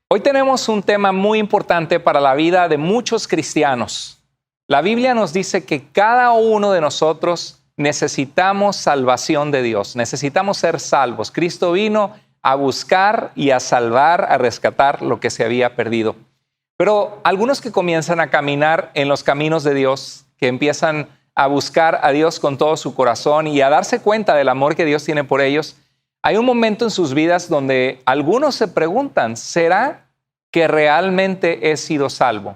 Hoy tenemos un tema muy importante para la vida de muchos cristianos. La Biblia nos dice que cada uno de nosotros necesitamos salvación de Dios, necesitamos ser salvos. Cristo vino a buscar y a salvar, a rescatar lo que se había perdido. Pero algunos que comienzan a caminar en los caminos de Dios, que empiezan a buscar a Dios con todo su corazón y a darse cuenta del amor que Dios tiene por ellos, hay un momento en sus vidas donde algunos se preguntan, ¿será que realmente he sido salvo?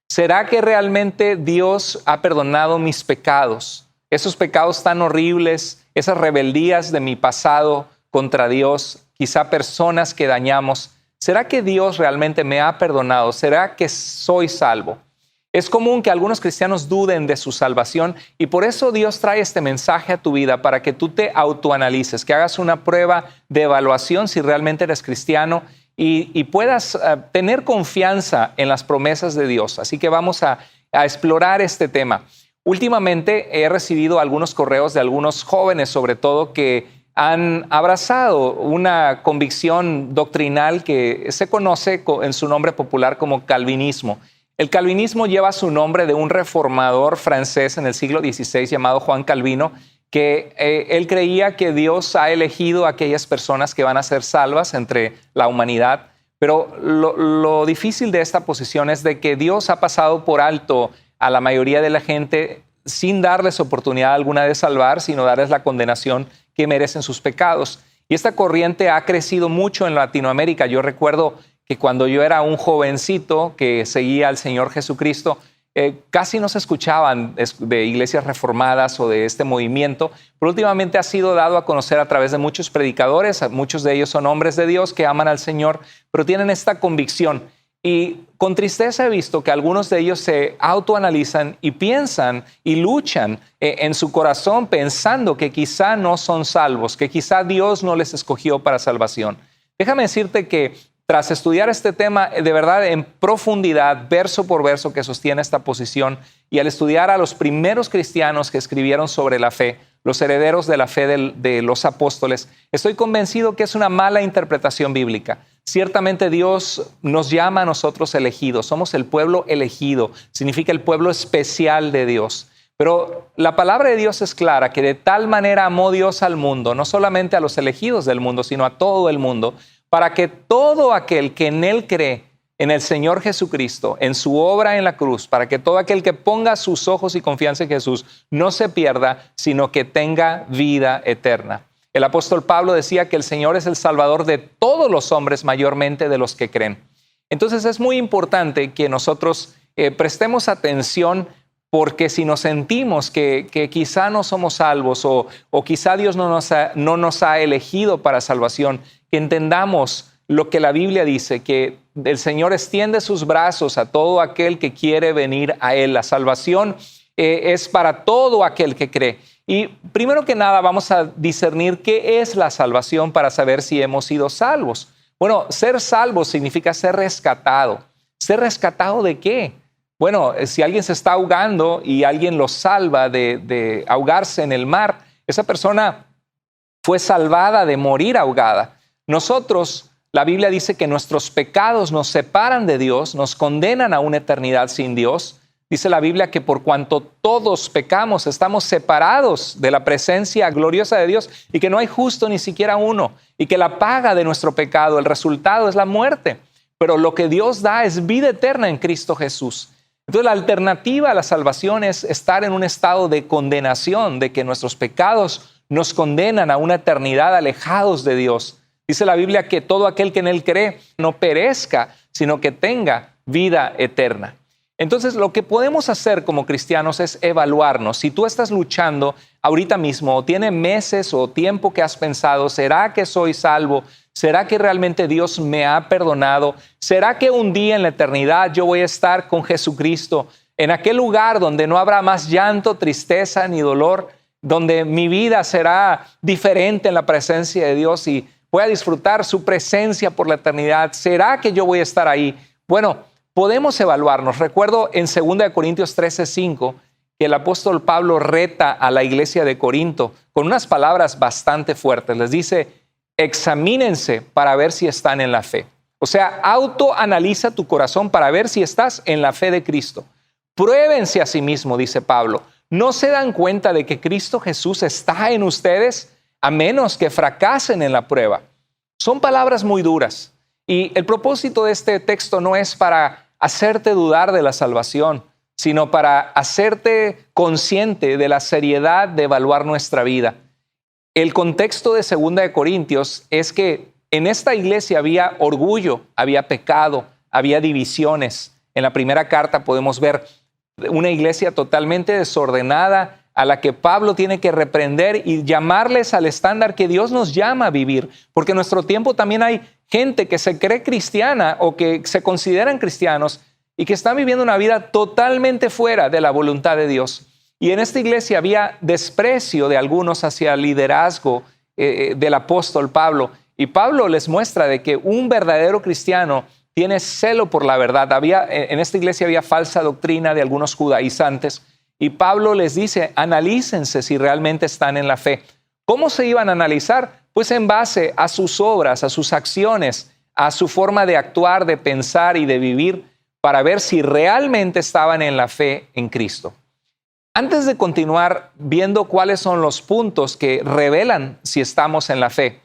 ¿Será que realmente Dios ha perdonado mis pecados? Esos pecados tan horribles, esas rebeldías de mi pasado contra Dios, quizá personas que dañamos. ¿Será que Dios realmente me ha perdonado? ¿Será que soy salvo? Es común que algunos cristianos duden de su salvación y por eso Dios trae este mensaje a tu vida para que tú te autoanalices, que hagas una prueba de evaluación si realmente eres cristiano y puedas tener confianza en las promesas de Dios. Así que vamos a explorar este tema. Últimamente he recibido algunos correos de algunos jóvenes, sobre todo, que han abrazado una convicción doctrinal que se conoce en su nombre popular como calvinismo. El calvinismo lleva su nombre de un reformador francés en el siglo XVI llamado Juan Calvino, que él creía que Dios ha elegido a aquellas personas que van a ser salvas entre la humanidad. Pero lo difícil de esta posición es de que Dios ha pasado por alto a la mayoría de la gente sin darles oportunidad alguna de salvar, sino darles la condenación que merecen sus pecados. Y esta corriente ha crecido mucho en Latinoamérica. Yo recuerdo que cuando yo era un jovencito que seguía al Señor Jesucristo, casi no se escuchaban de iglesias reformadas o de este movimiento, pero últimamente ha sido dado a conocer a través de muchos predicadores. Muchos de ellos son hombres de Dios que aman al Señor, pero tienen esta convicción. Y con tristeza he visto que algunos de ellos se autoanalizan y piensan y luchan en su corazón pensando que quizá no son salvos, que quizá Dios no les escogió para salvación. Déjame decirte que tras estudiar este tema de verdad en profundidad, verso por verso que sostiene esta posición, y al estudiar a los primeros cristianos que escribieron sobre la fe, los herederos de la fe de los apóstoles, estoy convencido que es una mala interpretación bíblica. Ciertamente Dios nos llama a nosotros elegidos, somos el pueblo elegido, significa el pueblo especial de Dios. Pero la palabra de Dios es clara, que de tal manera amó Dios al mundo, no solamente a los elegidos del mundo, sino a todo el mundo, para que todo aquel que en Él cree, en el Señor Jesucristo, en su obra en la cruz, para que todo aquel que ponga sus ojos y confianza en Jesús no se pierda, sino que tenga vida eterna. El apóstol Pablo decía que el Señor es el Salvador de todos los hombres, mayormente de los que creen. Entonces es muy importante que nosotros prestemos atención, porque si nos sentimos que quizá no somos salvos o quizá Dios no nos ha elegido para salvación, que entendamos lo que la Biblia dice, que el Señor extiende sus brazos a todo aquel que quiere venir a Él. La salvación es para todo aquel que cree. Y primero que nada vamos a discernir qué es la salvación para saber si hemos sido salvos. Bueno, ser salvo significa ser rescatado. ¿Ser rescatado de qué? Bueno, si alguien se está ahogando y alguien lo salva de ahogarse en el mar, esa persona fue salvada de morir ahogada. Nosotros, la Biblia dice que nuestros pecados nos separan de Dios, nos condenan a una eternidad sin Dios. Dice la Biblia que por cuanto todos pecamos, estamos separados de la presencia gloriosa de Dios y que no hay justo ni siquiera uno, y que la paga de nuestro pecado, el resultado es la muerte. Pero lo que Dios da es vida eterna en Cristo Jesús. Entonces la alternativa a la salvación es estar en un estado de condenación, de que nuestros pecados nos condenan a una eternidad alejados de Dios. Dice la Biblia que todo aquel que en Él cree no perezca, sino que tenga vida eterna. Entonces, lo que podemos hacer como cristianos es evaluarnos. Si tú estás luchando ahorita mismo, o tiene meses o tiempo que has pensado, ¿será que soy salvo? ¿Será que realmente Dios me ha perdonado? ¿Será que un día en la eternidad yo voy a estar con Jesucristo en aquel lugar donde no habrá más llanto, tristeza ni dolor, donde mi vida será diferente en la presencia de Dios y voy a disfrutar su presencia por la eternidad? ¿Será que yo voy a estar ahí? Bueno, podemos evaluarnos. Recuerdo en 2 Corintios 13:5 que el apóstol Pablo reta a la iglesia de Corinto con unas palabras bastante fuertes. Les dice: examínense para ver si están en la fe. O sea, autoanaliza tu corazón para ver si estás en la fe de Cristo. Pruébense a sí mismo, dice Pablo. ¿No se dan cuenta de que Cristo Jesús está en ustedes a menos que fracasen en la prueba? Son palabras muy duras. Y el propósito de este texto no es para hacerte dudar de la salvación, sino para hacerte consciente de la seriedad de evaluar nuestra vida. El contexto de 2 de Corintios es que en esta iglesia había orgullo, había pecado, había divisiones. En la primera carta podemos ver una iglesia totalmente desordenada a la que Pablo tiene que reprender y llamarles al estándar que Dios nos llama a vivir. Porque en nuestro tiempo también hay gente que se cree cristiana o que se consideran cristianos y que están viviendo una vida totalmente fuera de la voluntad de Dios. Y en esta iglesia había desprecio de algunos hacia el liderazgo del apóstol Pablo. Y Pablo les muestra de que un verdadero cristiano tiene celo por la verdad. En esta iglesia había falsa doctrina de algunos judaizantes. Y Pablo les dice, analícense si realmente están en la fe. ¿Cómo se iban a analizar? Pues en base a sus obras, a sus acciones, a su forma de actuar, de pensar y de vivir, para ver si realmente estaban en la fe en Cristo. Antes de continuar viendo cuáles son los puntos que revelan si estamos en la fe,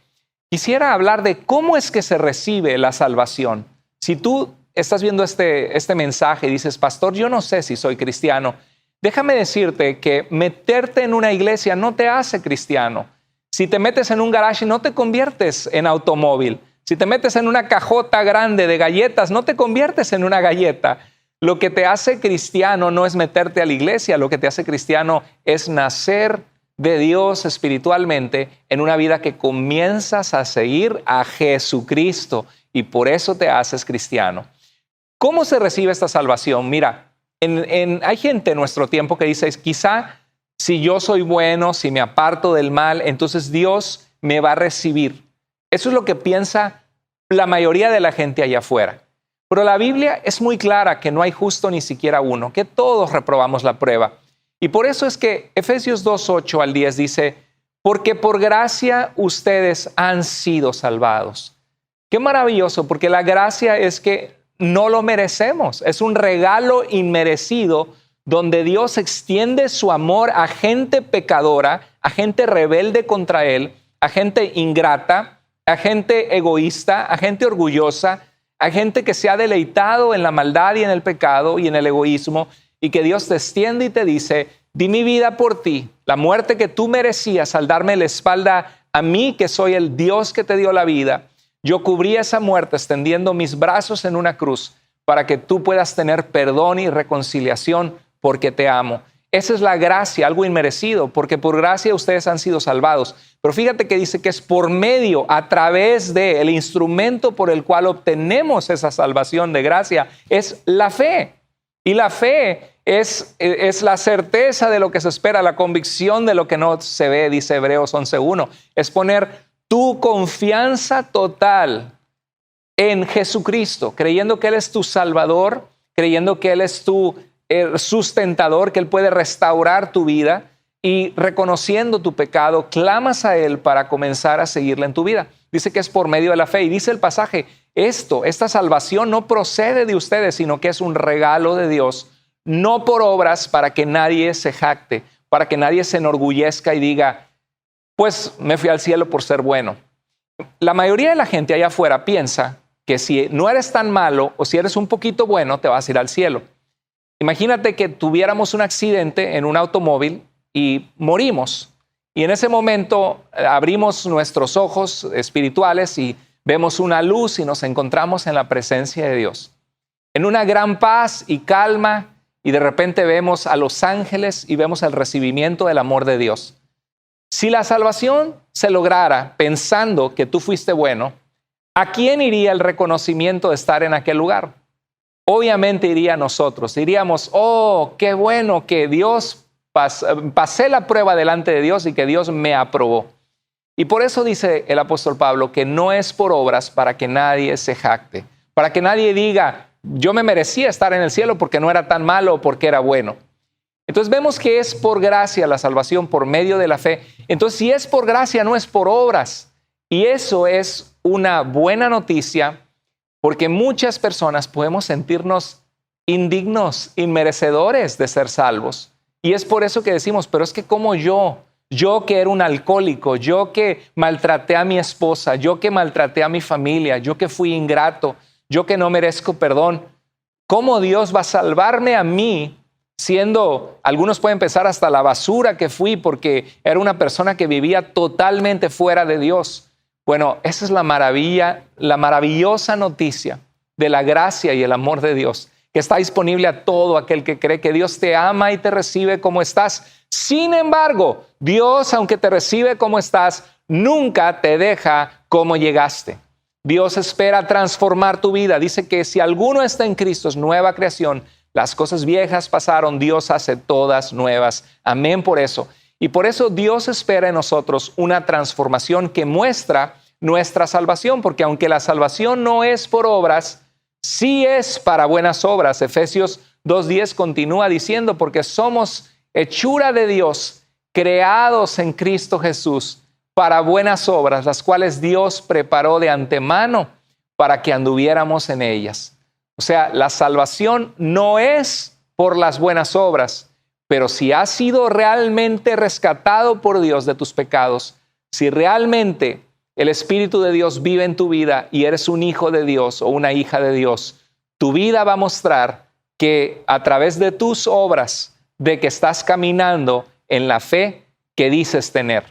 quisiera hablar de cómo es que se recibe la salvación. Si tú estás viendo este mensaje y dices, pastor, yo no sé si soy cristiano, déjame decirte que meterte en una iglesia no te hace cristiano. Si te metes en un garage, no te conviertes en automóvil. Si te metes en una cajota grande de galletas, no te conviertes en una galleta. Lo que te hace cristiano no es meterte a la iglesia, lo que te hace cristiano es nacer de Dios espiritualmente en una vida que comienzas a seguir a Jesucristo y por eso te haces cristiano. ¿Cómo se recibe esta salvación? Mira, hay gente en nuestro tiempo que dice, quizá si yo soy bueno, si me aparto del mal, entonces Dios me va a recibir. Eso es lo que piensa la mayoría de la gente allá afuera. Pero la Biblia es muy clara que no hay justo ni siquiera uno, que todos reprobamos la prueba. Y por eso es que Efesios 2:8 al 10 dice, porque por gracia ustedes han sido salvados. Qué maravilloso, porque la gracia es que no lo merecemos. Es un regalo inmerecido donde Dios extiende su amor a gente pecadora, a gente rebelde contra Él, a gente ingrata, a gente egoísta, a gente orgullosa, a gente que se ha deleitado en la maldad y en el pecado y en el egoísmo, y que Dios te extiende y te dice, di mi vida por ti, la muerte que tú merecías al darme la espalda a mí, que soy el Dios que te dio la vida. Yo cubrí esa muerte extendiendo mis brazos en una cruz para que tú puedas tener perdón y reconciliación porque te amo. Esa es la gracia, algo inmerecido, porque por gracia ustedes han sido salvados. Pero fíjate que dice que es por medio, a través de el instrumento por el cual obtenemos esa salvación de gracia, es la fe. Y la fe es la certeza de lo que se espera, la convicción de lo que no se ve, dice Hebreos 11:1. Es poner tu confianza total en Jesucristo, creyendo que Él es tu Salvador, creyendo que Él es tu sustentador, que Él puede restaurar tu vida y reconociendo tu pecado, clamas a Él para comenzar a seguirle en tu vida. Dice que es por medio de la fe y dice el pasaje, esta salvación no procede de ustedes, sino que es un regalo de Dios, no por obras para que nadie se jacte, para que nadie se enorgullezca y diga, pues me fui al cielo por ser bueno. La mayoría de la gente allá afuera piensa que si no eres tan malo o si eres un poquito bueno, te vas a ir al cielo. Imagínate que tuviéramos un accidente en un automóvil y morimos. Y en ese momento abrimos nuestros ojos espirituales y vemos una luz y nos encontramos en la presencia de Dios. En una gran paz y calma, y de repente vemos a los ángeles y vemos el recibimiento del amor de Dios. Si la salvación se lograra pensando que tú fuiste bueno, ¿a quién iría el reconocimiento de estar en aquel lugar? Obviamente iría a nosotros. Diríamos, oh, qué bueno que Dios pasé la prueba delante de Dios y que Dios me aprobó. Y por eso dice el apóstol Pablo que no es por obras para que nadie se jacte, para que nadie diga, yo me merecía estar en el cielo porque no era tan malo o porque era bueno. Entonces vemos que es por gracia la salvación por medio de la fe. Entonces si es por gracia no es por obras. Y eso es una buena noticia porque muchas personas podemos sentirnos indignos, inmerecedores de ser salvos. Y es por eso que decimos, pero es que como yo que era un alcohólico, yo que maltraté a mi esposa, yo que maltraté a mi familia, yo que fui ingrato, yo que no merezco perdón, ¿cómo Dios va a salvarme a mí siendo, algunos pueden pensar hasta la basura que fui porque era una persona que vivía totalmente fuera de Dios? Bueno, esa es la maravilla, la maravillosa noticia de la gracia y el amor de Dios, que está disponible a todo aquel que cree que Dios te ama y te recibe como estás. Sin embargo, Dios, aunque te recibe como estás, nunca te deja como llegaste. Dios espera transformar tu vida. Dice que si alguno está en Cristo, es nueva creación. Las cosas viejas pasaron, Dios hace todas nuevas. Amén por eso. Y por eso Dios espera en nosotros una transformación que muestra nuestra salvación, porque aunque la salvación no es por obras, sí es para buenas obras. Efesios 2:10 continúa diciendo, porque somos hechura de Dios, creados en Cristo Jesús para buenas obras, las cuales Dios preparó de antemano para que anduviéramos en ellas. O sea, la salvación no es por las buenas obras, pero si has sido realmente rescatado por Dios de tus pecados, si realmente el Espíritu de Dios vive en tu vida y eres un hijo de Dios o una hija de Dios, tu vida va a mostrar que a través de tus obras, de que estás caminando en la fe que dices tener.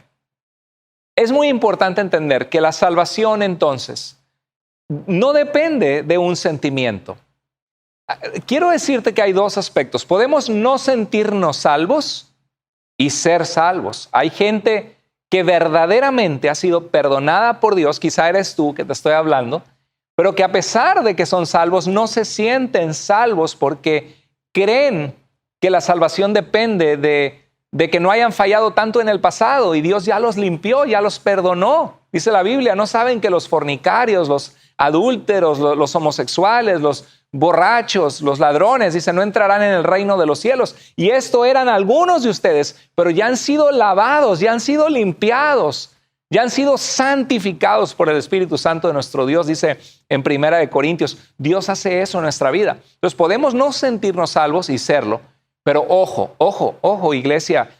Es muy importante entender que la salvación entonces no depende de un sentimiento. Quiero decirte que hay dos aspectos. Podemos no sentirnos salvos y ser salvos. Hay gente que verdaderamente ha sido perdonada por Dios, quizá eres tú que te estoy hablando, pero que a pesar de que son salvos, no se sienten salvos porque creen que la salvación depende de que no hayan fallado tanto en el pasado y Dios ya los limpió, ya los perdonó. Dice la Biblia, no saben que los fornicarios, los adúlteros, los homosexuales, los borrachos, los ladrones, dice, no entrarán en el reino de los cielos. Y esto eran algunos de ustedes, pero ya han sido lavados, ya han sido limpiados, ya han sido santificados por el Espíritu Santo de nuestro Dios, dice en 1 Corintios. Dios hace eso en nuestra vida. Entonces podemos no sentirnos salvos y serlo, pero ojo, iglesia,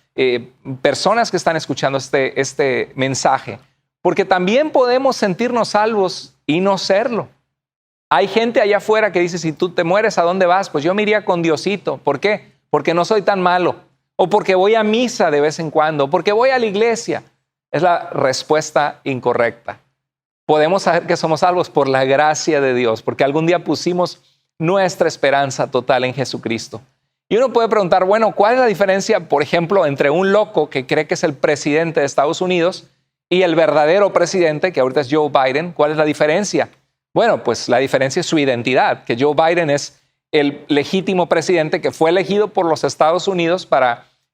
personas que están escuchando este mensaje, porque también podemos sentirnos salvos y no serlo. Hay gente allá afuera que dice, si tú te mueres, ¿a dónde vas? Pues yo me iría con Diosito. ¿Por qué? Porque no soy tan malo. O porque voy a misa de vez en cuando. O porque voy a la iglesia. Es la respuesta incorrecta. Podemos saber que somos salvos por la gracia de Dios, porque algún día pusimos nuestra esperanza total en Jesucristo. Y uno puede preguntar, bueno, ¿cuál es la diferencia, por ejemplo, entre un loco que cree que es el presidente de Estados Unidos y el verdadero presidente, que ahorita es Joe Biden? ¿Cuál es la diferencia? Bueno, pues la diferencia es su identidad, que Joe Biden es el legítimo presidente que fue elegido por los Estados Unidos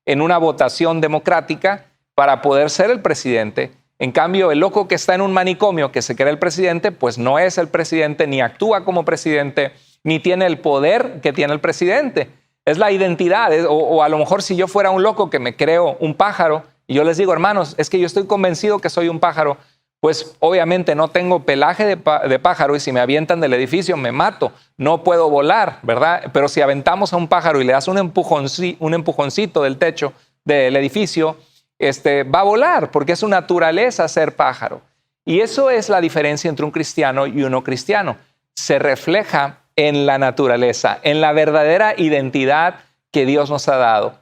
en una votación democrática para poder ser el presidente. En cambio, el loco que está en un manicomio, que se cree el presidente, pues no es el presidente, ni actúa como presidente, ni tiene el poder que tiene el presidente. Es la identidad, o a lo mejor si yo fuera un loco que me creo un pájaro, y yo les digo, hermanos, es que yo estoy convencido que soy un pájaro, pues obviamente no tengo pelaje de pájaro y si me avientan del edificio me mato, no puedo volar, ¿verdad? Pero si aventamos a un pájaro y le das un empujoncito del techo del edificio, va a volar porque es su naturaleza ser pájaro. Y eso es la diferencia entre un cristiano y un no cristiano. Se refleja en la naturaleza, en la verdadera identidad que Dios nos ha dado.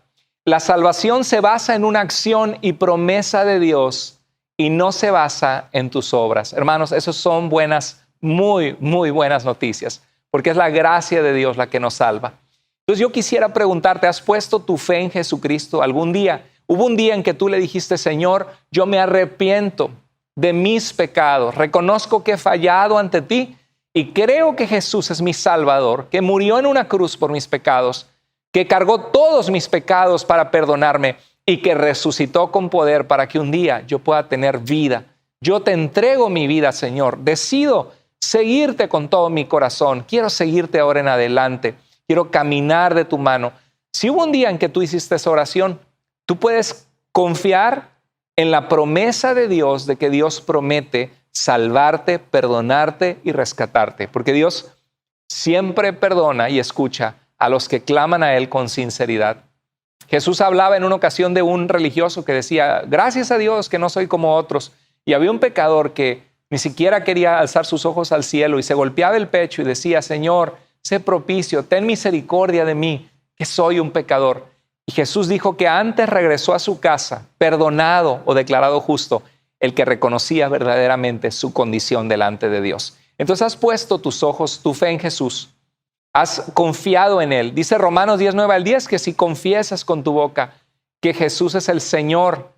La salvación se basa en una acción y promesa de Dios y no se basa en tus obras. Hermanos, esas son buenas, muy buenas noticias, porque es la gracia de Dios la que nos salva. Entonces yo quisiera preguntarte, ¿has puesto tu fe en Jesucristo algún día? ¿Hubo un día en que tú le dijiste, Señor, yo me arrepiento de mis pecados, reconozco que he fallado ante ti y creo que Jesús es mi Salvador, que murió en una cruz por mis pecados, que cargó todos mis pecados para perdonarme y que resucitó con poder para que un día yo pueda tener vida? Yo te entrego mi vida, Señor. Decido seguirte con todo mi corazón. Quiero seguirte ahora en adelante. Quiero caminar de tu mano. Si hubo un día en que tú hiciste esa oración, tú puedes confiar en la promesa de Dios, de que Dios promete salvarte, perdonarte y rescatarte. Porque Dios siempre perdona y escucha a los que claman a Él con sinceridad. Jesús hablaba en una ocasión de un religioso que decía, gracias a Dios que no soy como otros. Y había un pecador que ni siquiera quería alzar sus ojos al cielo y se golpeaba el pecho y decía, Señor, sé propicio, ten misericordia de mí, que soy un pecador. Y Jesús dijo que antes regresó a su casa, perdonado o declarado justo, el que reconocía verdaderamente su condición delante de Dios. Entonces has puesto tus ojos, tu fe en Jesús. Has confiado en Él. Dice Romanos 10:9-10 que si confiesas con tu boca que Jesús es el Señor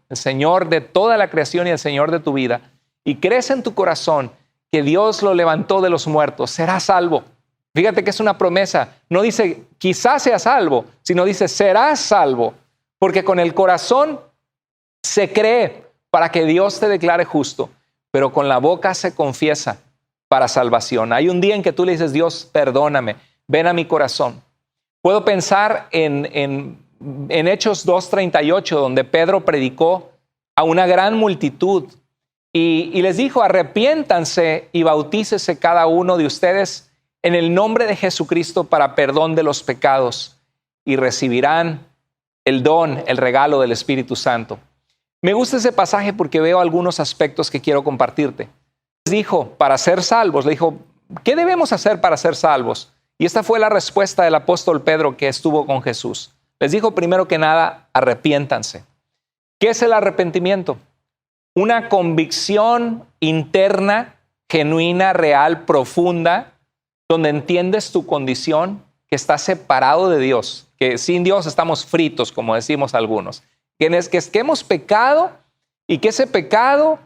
de toda la creación y el Señor de tu vida, y crees en tu corazón que Dios lo levantó de los muertos, serás salvo. Fíjate que es una promesa. No dice quizás seas salvo, sino dice serás salvo. Porque con el corazón se cree para que Dios te declare justo, pero con la boca se confiesa para salvación. Hay un día en que tú le dices, Dios, perdóname. Ven a mi corazón. Puedo pensar en Hechos 2:38, donde Pedro predicó a una gran multitud y les dijo, arrepiéntanse y bautícese cada uno de ustedes en el nombre de Jesucristo para perdón de los pecados y recibirán el don, el regalo del Espíritu Santo. Me gusta ese pasaje porque veo algunos aspectos que quiero compartirte. Les dijo, para ser salvos, le dijo, ¿qué debemos hacer para ser salvos? Y esta fue la respuesta del apóstol Pedro que estuvo con Jesús. Les dijo primero que nada, arrepiéntanse. ¿Qué es el arrepentimiento? Una convicción interna, genuina, real, profunda, donde entiendes tu condición, que estás separado de Dios, que sin Dios estamos fritos, como decimos algunos. Que hemos pecado y que ese pecado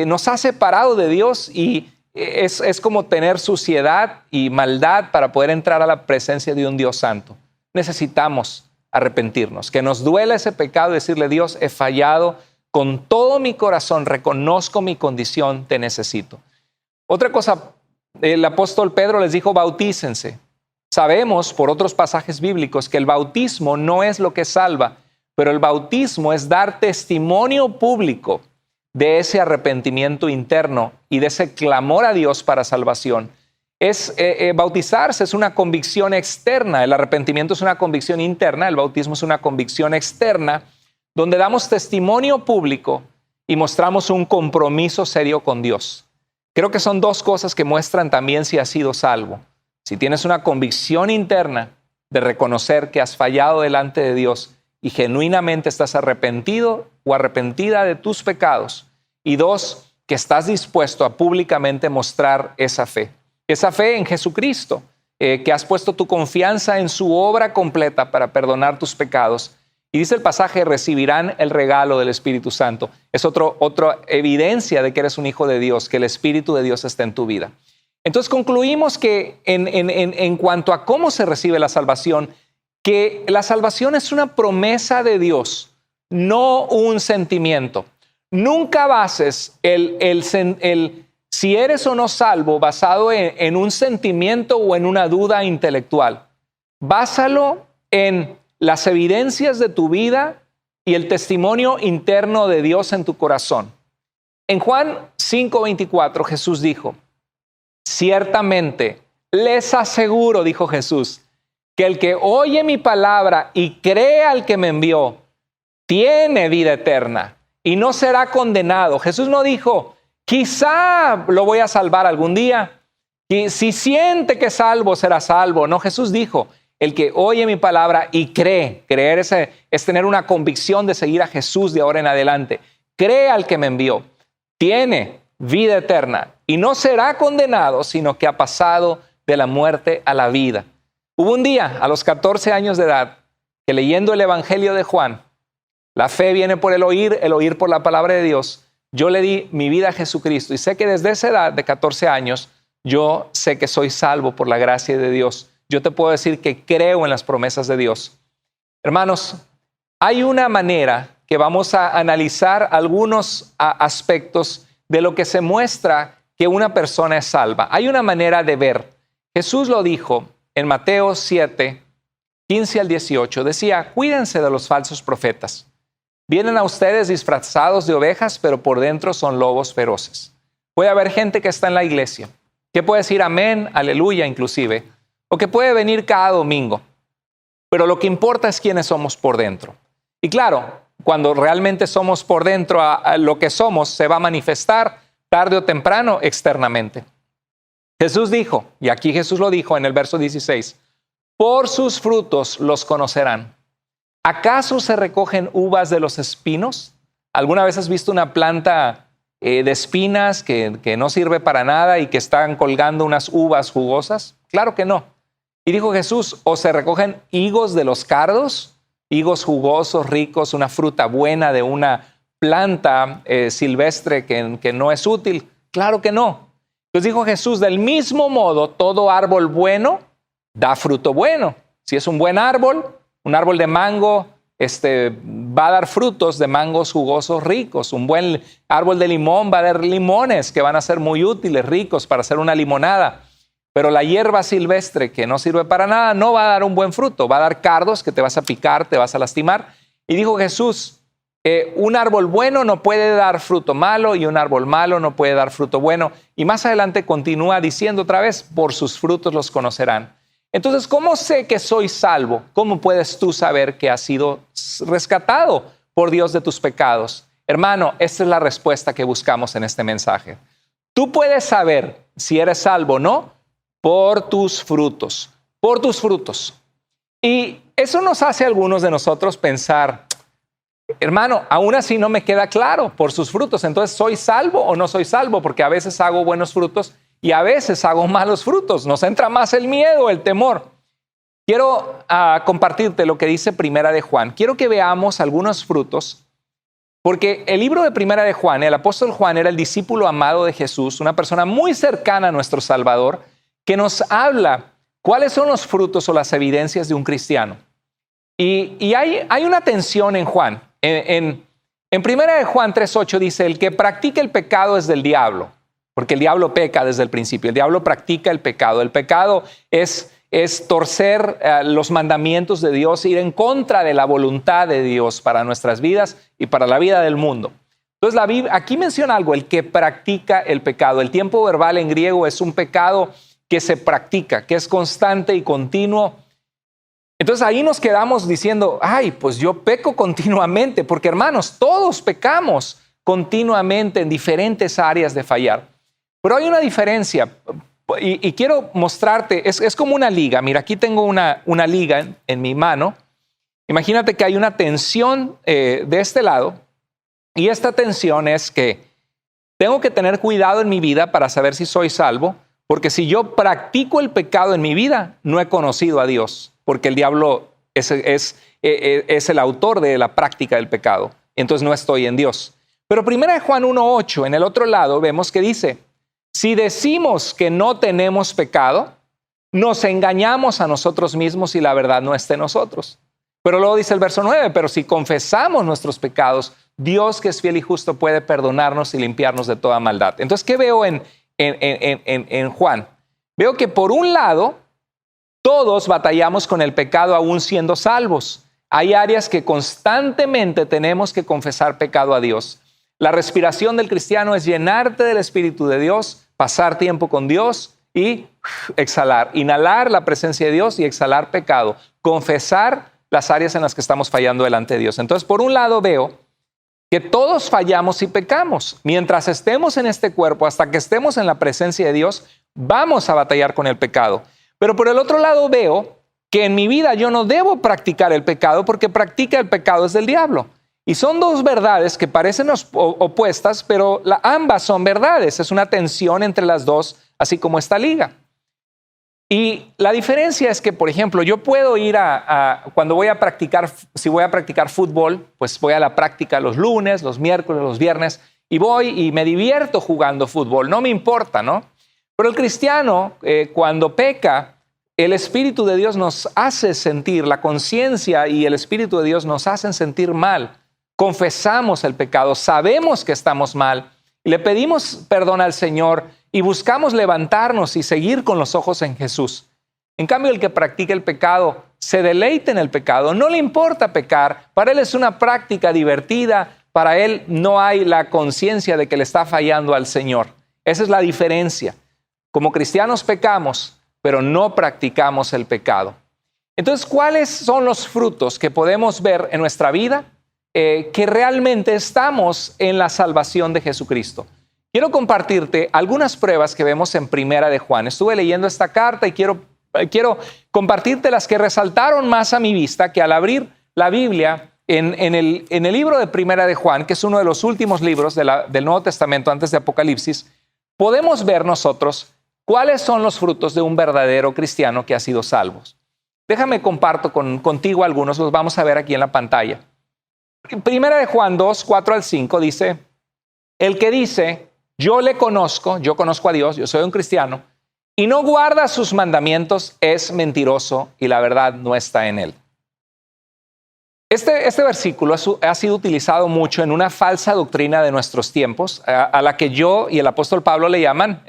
nos ha separado de Dios y es como tener suciedad y maldad para poder entrar a la presencia de un Dios santo. Necesitamos arrepentirnos, que nos duela ese pecado y decirle, Dios, he fallado con todo mi corazón, reconozco mi condición, te necesito. Otra cosa, el apóstol Pedro les dijo, bautícense. Sabemos por otros pasajes bíblicos que el bautismo no es lo que salva, pero el bautismo es dar testimonio público de ese arrepentimiento interno y de ese clamor a Dios para salvación. Bautizarse es una convicción externa, el arrepentimiento es una convicción interna, el bautismo es una convicción externa, donde damos testimonio público y mostramos un compromiso serio con Dios. Creo que son dos cosas que muestran también si has sido salvo. Si tienes una convicción interna de reconocer que has fallado delante de Dios y genuinamente estás arrepentido o arrepentida de tus pecados. Y dos, que estás dispuesto a públicamente mostrar esa fe en Jesucristo, que has puesto tu confianza en su obra completa para perdonar tus pecados. Y dice el pasaje, recibirán el regalo del Espíritu Santo. Es otra evidencia de que eres un hijo de Dios, que el Espíritu de Dios está en tu vida. Entonces concluimos que en cuanto a cómo se recibe la salvación, que la salvación es una promesa de Dios, no un sentimiento. Nunca bases si eres o no salvo basado en un sentimiento o en una duda intelectual. Básalo en las evidencias de tu vida y el testimonio interno de Dios en tu corazón. En Juan 5:24 Jesús dijo, ciertamente les aseguro, dijo Jesús, que el que oye mi palabra y cree al que me envió, tiene vida eterna y no será condenado. Jesús no dijo, quizá lo voy a salvar algún día. Y si siente que es salvo, será salvo. No, Jesús dijo, el que oye mi palabra y cree, creer es tener una convicción de seguir a Jesús de ahora en adelante. Cree al que me envió, tiene vida eterna y no será condenado, sino que ha pasado de la muerte a la vida. Hubo un día, a los 14 años de edad, que leyendo el Evangelio de Juan, la fe viene por el oír por la palabra de Dios. Yo le di mi vida a Jesucristo y sé que desde esa edad de 14 años, yo sé que soy salvo por la gracia de Dios. Yo te puedo decir que creo en las promesas de Dios. Hermanos, hay una manera que vamos a analizar algunos aspectos de lo que se muestra que una persona es salva. Hay una manera de ver. Jesús lo dijo en Mateo 7, 15 al 18. Decía, cuídense de los falsos profetas. Vienen a ustedes disfrazados de ovejas, pero por dentro son lobos feroces. Puede haber gente que está en la iglesia, que puede decir amén, aleluya inclusive, o que puede venir cada domingo. Pero lo que importa es quiénes somos por dentro. Y claro, cuando realmente somos por dentro, a lo que somos se va a manifestar tarde o temprano externamente. Jesús dijo, y aquí Jesús lo dijo en el verso 16, por sus frutos los conocerán. ¿Acaso se recogen uvas de los espinos? ¿Alguna vez has visto una planta de espinas que no sirve para nada y que están colgando unas uvas jugosas? Claro que no. Y dijo Jesús, ¿o se recogen higos de los cardos? Higos jugosos, ricos, una fruta buena de una planta silvestre que no es útil. Claro que no. Entonces dijo Jesús, del mismo modo, todo árbol bueno da fruto bueno. Si es un buen árbol, un árbol de mango, va a dar frutos de mangos jugosos ricos. Un buen árbol de limón va a dar limones que van a ser muy útiles, ricos para hacer una limonada. Pero la hierba silvestre que no sirve para nada no va a dar un buen fruto. Va a dar cardos que te vas a picar, te vas a lastimar. Y dijo Jesús, un árbol bueno no puede dar fruto malo y un árbol malo no puede dar fruto bueno. Y más adelante continúa diciendo otra vez, por sus frutos los conocerán. Entonces, ¿cómo sé que soy salvo? ¿Cómo puedes tú saber que has sido rescatado por Dios de tus pecados? Hermano, esta es la respuesta que buscamos en este mensaje. Tú puedes saber si eres salvo o no por tus frutos, por tus frutos. Y eso nos hace a algunos de nosotros pensar, hermano, aún así no me queda claro por sus frutos. Entonces, ¿soy salvo o no soy salvo? Porque a veces hago buenos frutos y a veces hago malos frutos. Nos entra más el miedo, el temor. Quiero compartirte lo que dice Primera de Juan. Quiero que veamos algunos frutos, porque el libro de Primera de Juan, el apóstol Juan era el discípulo amado de Jesús, una persona muy cercana a nuestro Salvador, que nos habla cuáles son los frutos o las evidencias de un cristiano. Y hay una tensión en Juan. En Primera de Juan 3:8 dice, el que practica el pecado es del diablo, porque el diablo peca desde el principio. El diablo practica el pecado. El pecado es torcer los mandamientos de Dios, ir en contra de la voluntad de Dios para nuestras vidas y para la vida del mundo. Entonces, la Biblia aquí menciona algo, el que practica el pecado. El tiempo verbal en griego es un pecado que se practica, que es constante y continuo. Entonces ahí nos quedamos diciendo, ay, pues yo peco continuamente, porque hermanos, todos pecamos continuamente en diferentes áreas de fallar. Pero hay una diferencia y quiero mostrarte, es como una liga. Mira, aquí tengo una liga en mi mano. Imagínate que hay una tensión de este lado y esta tensión es que tengo que tener cuidado en mi vida para saber si soy salvo, porque si yo practico el pecado en mi vida, no he conocido a Dios, porque el diablo es el autor de la práctica del pecado. Entonces no estoy en Dios. Pero 1 Juan 1:8, en el otro lado, vemos que dice, si decimos que no tenemos pecado, nos engañamos a nosotros mismos y la verdad no está en nosotros. Pero luego dice el verso 9, pero si confesamos nuestros pecados, Dios que es fiel y justo puede perdonarnos y limpiarnos de toda maldad. Entonces, ¿qué veo en Juan? Veo que por un lado, todos batallamos con el pecado aún siendo salvos. Hay áreas que constantemente tenemos que confesar pecado a Dios. La respiración del cristiano es llenarte del Espíritu de Dios, pasar tiempo con Dios y exhalar. Inhalar la presencia de Dios y exhalar pecado. Confesar las áreas en las que estamos fallando delante de Dios. Entonces, por un lado veo que todos fallamos y pecamos. Mientras estemos en este cuerpo, hasta que estemos en la presencia de Dios, vamos a batallar con el pecado. Pero por el otro lado veo que en mi vida yo no debo practicar el pecado porque practica el pecado es del diablo. Y son dos verdades que parecen opuestas, pero ambas son verdades. Es una tensión entre las dos, así como esta liga. Y la diferencia es que, por ejemplo, yo puedo ir cuando voy a practicar, si voy a practicar fútbol, pues voy a la práctica los lunes, los miércoles, los viernes, y voy y me divierto jugando fútbol, no me importa, ¿no? Pero el cristiano, cuando peca, el Espíritu de Dios nos hace sentir, la conciencia y el Espíritu de Dios nos hacen sentir mal. Confesamos el pecado, sabemos que estamos mal, le pedimos perdón al Señor y buscamos levantarnos y seguir con los ojos en Jesús. En cambio, el que practica el pecado se deleita en el pecado, no le importa pecar, para él es una práctica divertida, para él no hay la conciencia de que le está fallando al Señor. Esa es la diferencia. Como cristianos pecamos, pero no practicamos el pecado. Entonces, ¿cuáles son los frutos que podemos ver en nuestra vida que realmente estamos en la salvación de Jesucristo? Quiero compartirte algunas pruebas que vemos en Primera de Juan. Estuve leyendo esta carta y quiero compartirte las que resaltaron más a mi vista, que al abrir la Biblia en el libro de Primera de Juan, que es uno de los últimos libros del Nuevo Testamento antes de Apocalipsis, podemos ver nosotros cuáles son los frutos de un verdadero cristiano que ha sido salvo. Déjame comparto contigo algunos, los vamos a ver aquí en la pantalla. Primera de Juan 2, 4 al 5 dice, el que dice, yo conozco a Dios, yo soy un cristiano, y no guarda sus mandamientos, es mentiroso y la verdad no está en él. Este versículo ha sido utilizado mucho en una falsa doctrina de nuestros tiempos, a la que yo y el apóstol Pablo le llaman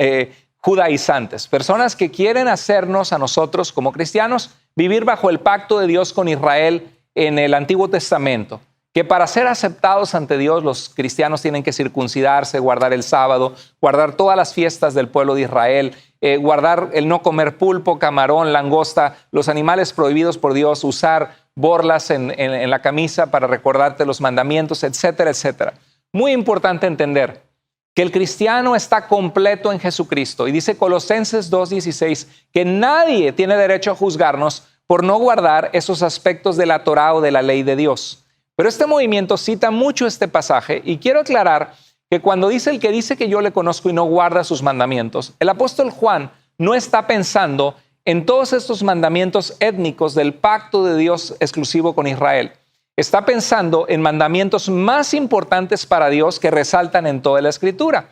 judaizantes, personas que quieren hacernos a nosotros como cristianos vivir bajo el pacto de Dios con Israel en el Antiguo Testamento, que para ser aceptados ante Dios los cristianos tienen que circuncidarse, guardar el sábado, guardar todas las fiestas del pueblo de Israel, guardar el no comer pulpo, camarón, langosta, los animales prohibidos por Dios, usar borlas en la camisa para recordarte los mandamientos, etcétera, etcétera. Muy importante entender que el cristiano está completo en Jesucristo. Y dice Colosenses 2:16 que nadie tiene derecho a juzgarnos por no guardar esos aspectos de la Torá o de la ley de Dios. Pero este movimiento cita mucho este pasaje y quiero aclarar que cuando dice el que dice que yo le conozco y no guarda sus mandamientos, el apóstol Juan no está pensando en todos estos mandamientos étnicos del pacto de Dios exclusivo con Israel. Está pensando en mandamientos más importantes para Dios que resaltan en toda la Escritura.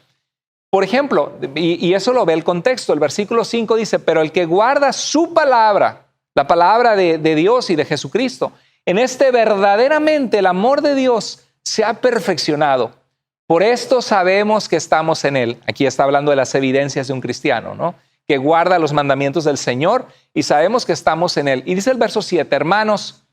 Por ejemplo, y eso lo ve el contexto, el versículo 5 dice, pero el que guarda su palabra, la palabra de Dios y de Jesucristo, en este verdaderamente el amor de Dios se ha perfeccionado. Por esto sabemos que estamos en Él. Aquí está hablando de las evidencias de un cristiano, ¿no? Que guarda los mandamientos del Señor y sabemos que estamos en Él. Y dice el verso 7, hermanos,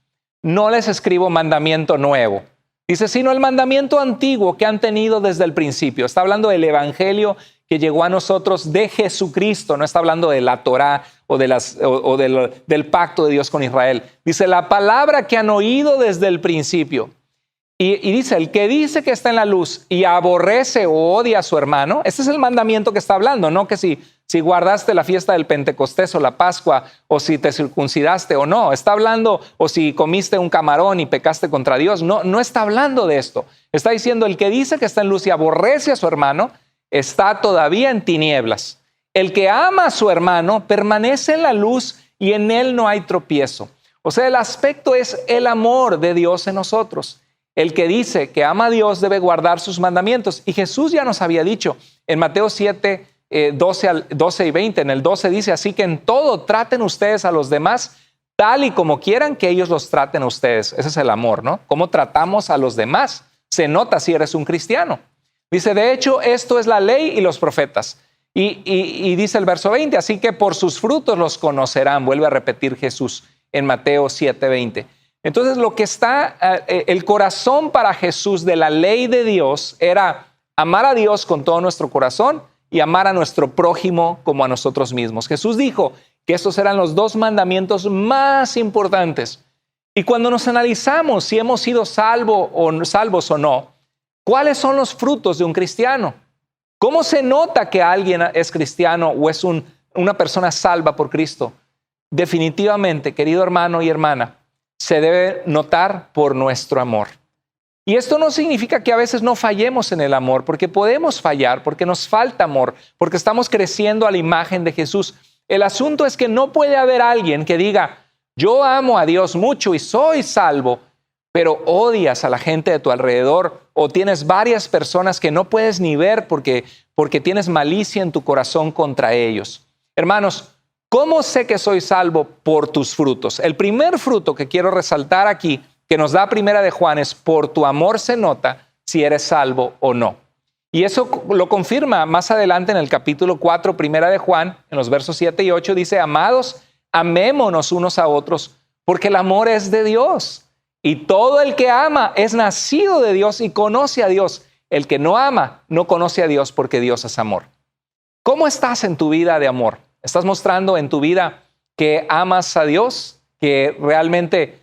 no les escribo mandamiento nuevo. Dice, sino el mandamiento antiguo que han tenido desde el principio. Está hablando del evangelio que llegó a nosotros de Jesucristo. No está hablando de la Torá o del pacto de Dios con Israel. Dice, la palabra que han oído desde el principio. Y dice, el que dice que está en la luz y aborrece o odia a su hermano, este es el mandamiento que está hablando, no que si guardaste la fiesta del Pentecostés o la Pascua, o si te circuncidaste o no. Está hablando, o si comiste un camarón y pecaste contra Dios. No está hablando de esto. Está diciendo, el que dice que está en luz y aborrece a su hermano, está todavía en tinieblas. El que ama a su hermano permanece en la luz y en él no hay tropiezo. O sea, el aspecto es el amor de Dios en nosotros. El que dice que ama a Dios debe guardar sus mandamientos. Y Jesús ya nos había dicho en Mateo 7, 12 y 20. En el 12 dice, así que en todo traten ustedes a los demás tal y como quieran que ellos los traten a ustedes. Ese es el amor, ¿no? ¿Cómo tratamos a los demás? Se nota si eres un cristiano. Dice, de hecho, esto es la ley y los profetas. Y dice el verso 20, así que por sus frutos los conocerán. Vuelve a repetir Jesús en Mateo 7, 20. Entonces, lo que está, el corazón para Jesús de la ley de Dios era amar a Dios con todo nuestro corazón y amar a nuestro prójimo como a nosotros mismos. Jesús dijo que estos eran los dos mandamientos más importantes. Y cuando nos analizamos si hemos sido salvos o no, ¿cuáles son los frutos de un cristiano? ¿Cómo se nota que alguien es cristiano o es una persona salva por Cristo? Definitivamente, querido hermano y hermana, se debe notar por nuestro amor. Y esto no significa que a veces no fallemos en el amor, porque podemos fallar, porque nos falta amor, porque estamos creciendo a la imagen de Jesús. El asunto es que no puede haber alguien que diga, yo amo a Dios mucho y soy salvo, pero odias a la gente de tu alrededor o tienes varias personas que no puedes ni ver porque tienes malicia en tu corazón contra ellos. Hermanos, ¿cómo sé que soy salvo? Por tus frutos. El primer fruto que quiero resaltar aquí, que nos da Primera de Juan, es por tu amor se nota si eres salvo o no. Y eso lo confirma más adelante en el capítulo 4, Primera de Juan, en los versos 7 y 8, dice, amados, amémonos unos a otros, porque el amor es de Dios. Y todo el que ama es nacido de Dios y conoce a Dios. El que no ama no conoce a Dios porque Dios es amor. ¿Cómo estás en tu vida de amor? ¿Estás mostrando en tu vida que amas a Dios? Que realmente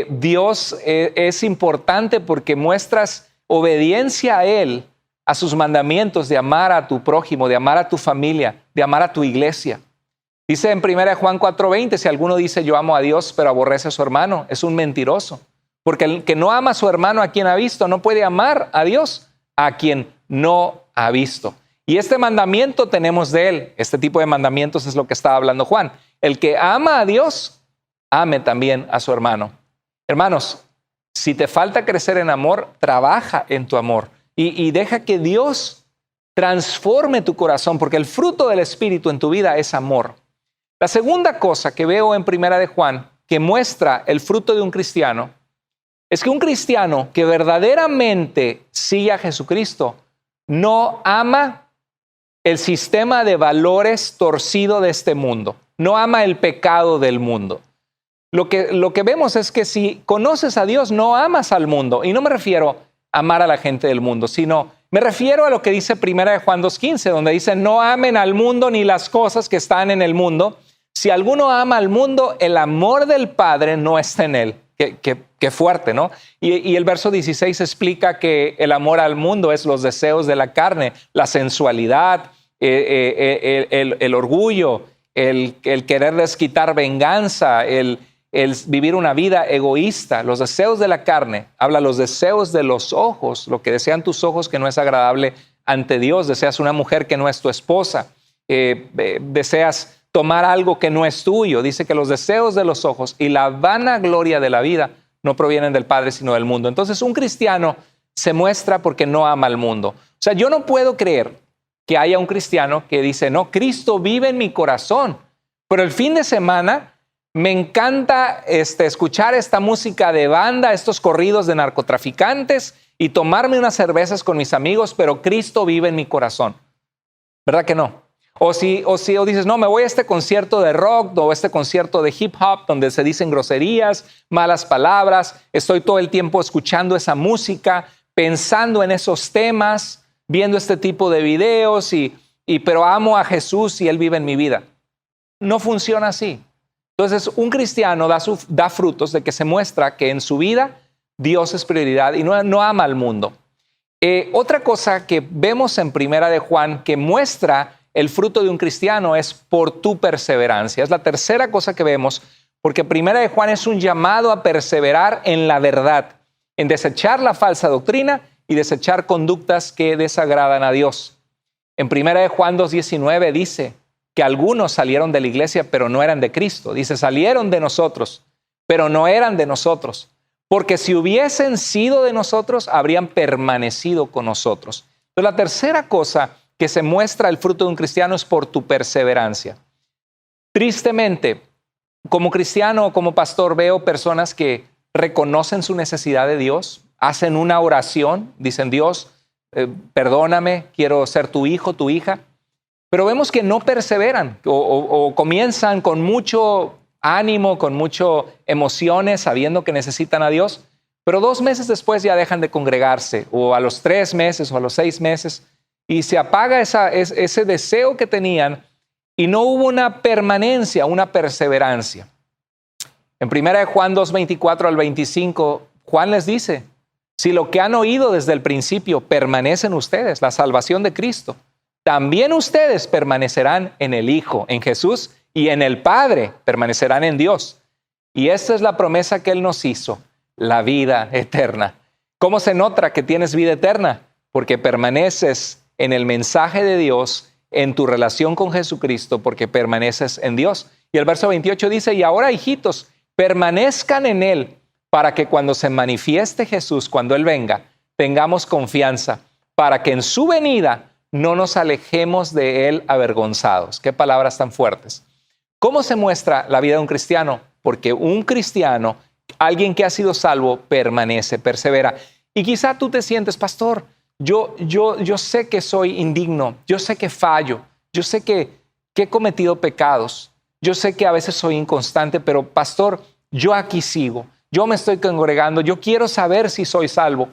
Dios es importante porque muestras obediencia a Él, a sus mandamientos de amar a tu prójimo, de amar a tu familia, de amar a tu iglesia. Dice en 1 Juan 4:20, si alguno dice yo amo a Dios pero aborrece a su hermano, es un mentiroso. Porque el que no ama a su hermano a quien ha visto, no puede amar a Dios a quien no ha visto. Y este mandamiento tenemos de Él. Este tipo de mandamientos es lo que estaba hablando Juan. El que ama a Dios, ame también a su hermano. Hermanos, si te falta crecer en amor, trabaja en tu amor y deja que Dios transforme tu corazón, porque el fruto del Espíritu en tu vida es amor. La segunda cosa que veo en 1 de Juan, que muestra el fruto de un cristiano, es que un cristiano que verdaderamente sigue a Jesucristo no ama el sistema de valores torcido de este mundo, no ama el pecado del mundo. Lo que vemos es que si conoces a Dios, no amas al mundo. Y no me refiero a amar a la gente del mundo, sino me refiero a lo que dice 1 de Juan 2:15, donde dice, no amen al mundo ni las cosas que están en el mundo. Si alguno ama al mundo, el amor del Padre no está en él. Qué fuerte, ¿no? Y el verso 16 explica que el amor al mundo es los deseos de la carne, la sensualidad, el orgullo, el querer desquitar venganza, el vivir una vida egoísta. Los deseos de la carne, habla los deseos de los ojos, lo que desean tus ojos que no es agradable ante Dios. Deseas una mujer que no es tu esposa, deseas tomar algo que no es tuyo. Dice que los deseos de los ojos y la vanagloria de la vida no provienen del Padre, sino del mundo. Entonces, un cristiano se muestra porque no ama al mundo. O sea, yo no puedo creer que haya un cristiano que dice, no, Cristo vive en mi corazón, pero el fin de semana me encanta escuchar esta música de banda, estos corridos de narcotraficantes y tomarme unas cervezas con mis amigos, pero Cristo vive en mi corazón. ¿Verdad que no? O dices, no, me voy a este concierto de rock o este concierto de hip hop donde se dicen groserías, malas palabras, estoy todo el tiempo escuchando esa música, pensando en esos temas, viendo este tipo de videos, pero amo a Jesús y Él vive en mi vida. No funciona así. Entonces, un cristiano da frutos de que se muestra que en su vida Dios es prioridad y no ama al mundo. Otra cosa que vemos en 1 de Juan que muestra el fruto de un cristiano es por tu perseverancia. Es la tercera cosa que vemos, porque 1 de Juan es un llamado a perseverar en la verdad, en desechar la falsa doctrina y desechar conductas que desagradan a Dios. En 1 de Juan 2:19 dice que algunos salieron de la iglesia, pero no eran de Cristo. Dice, salieron de nosotros, pero no eran de nosotros. Porque si hubiesen sido de nosotros, habrían permanecido con nosotros. Entonces, la tercera cosa que se muestra el fruto de un cristiano es por tu perseverancia. Tristemente, como cristiano o como pastor, veo personas que reconocen su necesidad de Dios, hacen una oración, dicen, Dios, perdóname, quiero ser tu hijo, tu hija, pero vemos que no perseveran o comienzan con mucho ánimo, con mucho emociones, sabiendo que necesitan a Dios, pero 2 meses después ya dejan de congregarse, o a los 3 meses o a los 6 meses, y se apaga ese deseo que tenían y no hubo una permanencia, una perseverancia. En 1 Juan 2:24 al 25, Juan les dice, si lo que han oído desde el principio permanece en ustedes, la salvación de Cristo, también ustedes permanecerán en el Hijo, en Jesús, y en el Padre, permanecerán en Dios. Y esta es la promesa que Él nos hizo, la vida eterna. ¿Cómo se nota que tienes vida eterna? Porque permaneces en el mensaje de Dios, en tu relación con Jesucristo, porque permaneces en Dios. Y el verso 28 dice, y ahora, hijitos, permanezcan en Él, para que cuando se manifieste Jesús, cuando Él venga, tengamos confianza, para que en su venida no nos alejemos de Él avergonzados. Qué palabras tan fuertes. ¿Cómo se muestra la vida de un cristiano? Porque un cristiano, alguien que ha sido salvo, permanece, persevera. Y quizá tú te sientes, pastor, yo sé que soy indigno, yo sé que fallo, yo sé que he cometido pecados, yo sé que a veces soy inconstante, pero pastor, yo aquí sigo, yo me estoy congregando, yo quiero saber si soy salvo.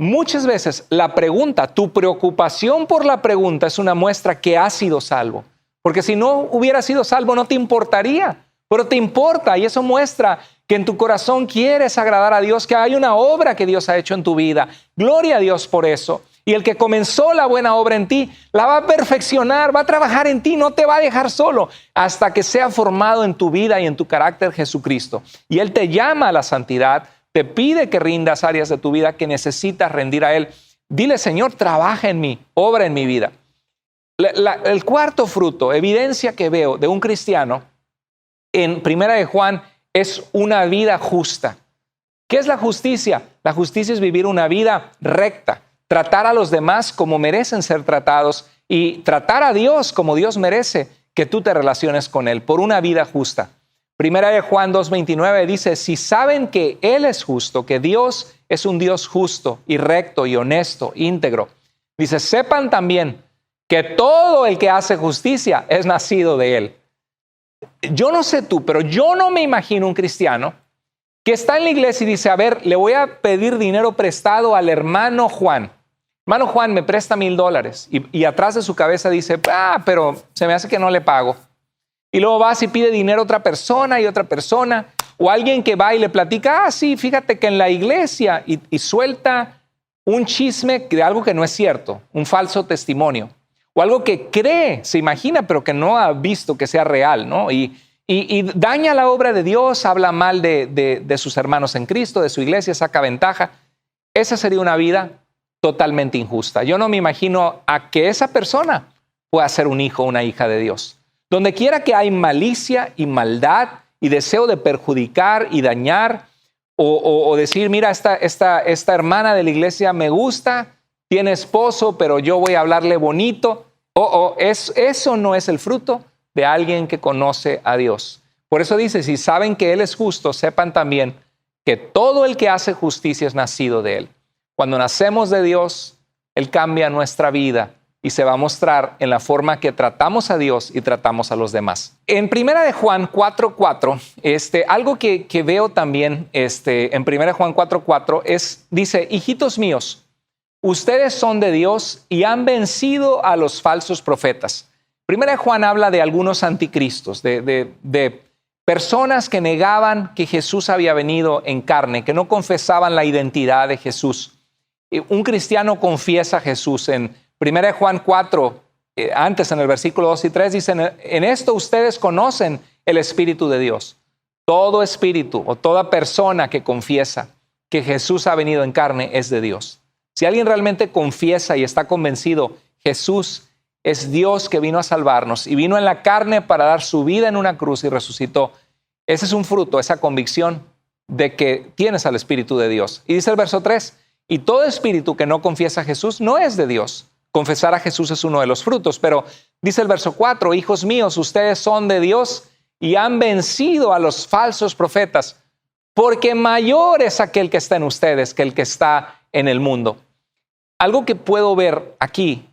muchas veces la pregunta, tu preocupación por la pregunta es una muestra que has sido salvo. Porque si no hubieras sido salvo no te importaría, pero te importa y eso muestra que en tu corazón quieres agradar a Dios, que hay una obra que Dios ha hecho en tu vida. Gloria a Dios por eso. Y el que comenzó la buena obra en ti, la va a perfeccionar, va a trabajar en ti, no te va a dejar solo hasta que sea formado en tu vida y en tu carácter Jesucristo. Y Él te llama a la santidad, te pide que rindas áreas de tu vida que necesitas rendir a Él. Dile, Señor, trabaja en mí, obra en mi vida. El cuarto fruto, evidencia que veo de un cristiano en Primera de Juan es una vida justa. ¿Qué es la justicia? La justicia es vivir una vida recta. Tratar a los demás como merecen ser tratados y tratar a Dios como Dios merece que tú te relaciones con Él por una vida justa. Primera de Juan 2:29 dice, si saben que Él es justo, que Dios es un Dios justo y recto y honesto, íntegro. Dice, sepan también que todo el que hace justicia es nacido de Él. Yo no sé tú, pero yo no me imagino un cristiano que está en la iglesia y dice, a ver, le voy a pedir dinero prestado al hermano Juan. Hermano Juan, me presta $1,000. Y atrás de su cabeza dice, pero se me hace que no le pago. Y luego vas y pide dinero a otra persona y otra persona. O alguien que va y le platica, sí, fíjate que en la iglesia y suelta un chisme de algo que no es cierto, un falso testimonio. O algo que cree, se imagina, pero que no ha visto que sea real, ¿no? Y daña la obra de Dios, habla mal de sus hermanos en Cristo, de su iglesia, saca ventaja. Esa sería una vida totalmente injusta. Yo no me imagino a que esa persona pueda ser un hijo o una hija de Dios. Donde quiera que hay malicia y maldad y deseo de perjudicar y dañar o decir, mira, esta hermana de la iglesia me gusta, tiene esposo, pero yo voy a hablarle bonito. Eso no es el fruto de alguien que conoce a Dios. Por eso dice, si saben que Él es justo, sepan también que todo el que hace justicia es nacido de Él. Cuando nacemos de Dios, Él cambia nuestra vida y se va a mostrar en la forma que tratamos a Dios y tratamos a los demás. En 1 de Juan 4:4, algo que veo también en 1 de Juan 4:4 dice, hijitos míos, ustedes son de Dios y han vencido a los falsos profetas. 1 de Juan habla de algunos anticristos, de personas que negaban que Jesús había venido en carne, que no confesaban la identidad de Jesús. Un cristiano confiesa a Jesús. En 1 de Juan 4, antes en el versículo 2 y 3, dicen, en esto ustedes conocen el Espíritu de Dios. Todo espíritu o toda persona que confiesa que Jesús ha venido en carne es de Dios. Si alguien realmente confiesa y está convencido, Jesús es Dios que vino a salvarnos y vino en la carne para dar su vida en una cruz y resucitó. Ese es un fruto, esa convicción de que tienes al Espíritu de Dios. Y dice el verso 3, y todo espíritu que no confiesa a Jesús no es de Dios. Confesar a Jesús es uno de los frutos, pero dice el verso 4, hijos míos, ustedes son de Dios y han vencido a los falsos profetas, porque mayor es aquel que está en ustedes que el que está en el mundo. Algo que puedo ver aquí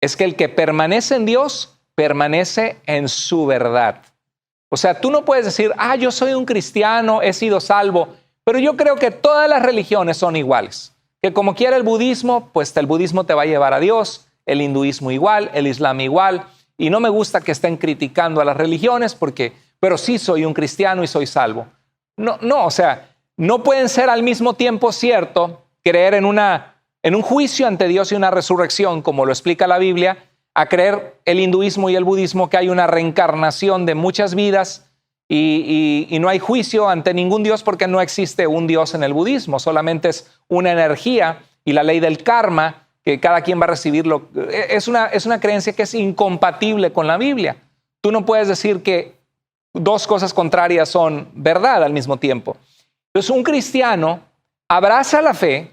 es que el que permanece en Dios, permanece en su verdad. O sea, tú no puedes decir, yo soy un cristiano, he sido salvo, pero yo creo que todas las religiones son iguales. Que como quiera el budismo, pues el budismo te va a llevar a Dios, el hinduismo igual, el islam igual, y no me gusta que estén criticando a las religiones pero sí soy un cristiano y soy salvo. No, o sea, no pueden ser al mismo tiempo cierto, creer en un juicio ante Dios y una resurrección, como lo explica la Biblia, a creer el hinduismo y el budismo que hay una reencarnación de muchas vidas y no hay juicio ante ningún Dios porque no existe un Dios en el budismo, solamente es una energía y la ley del karma que cada quien va a recibirlo. Es una creencia que es incompatible con la Biblia. Tú no puedes decir que dos cosas contrarias son verdad al mismo tiempo. Entonces un cristiano abraza la fe,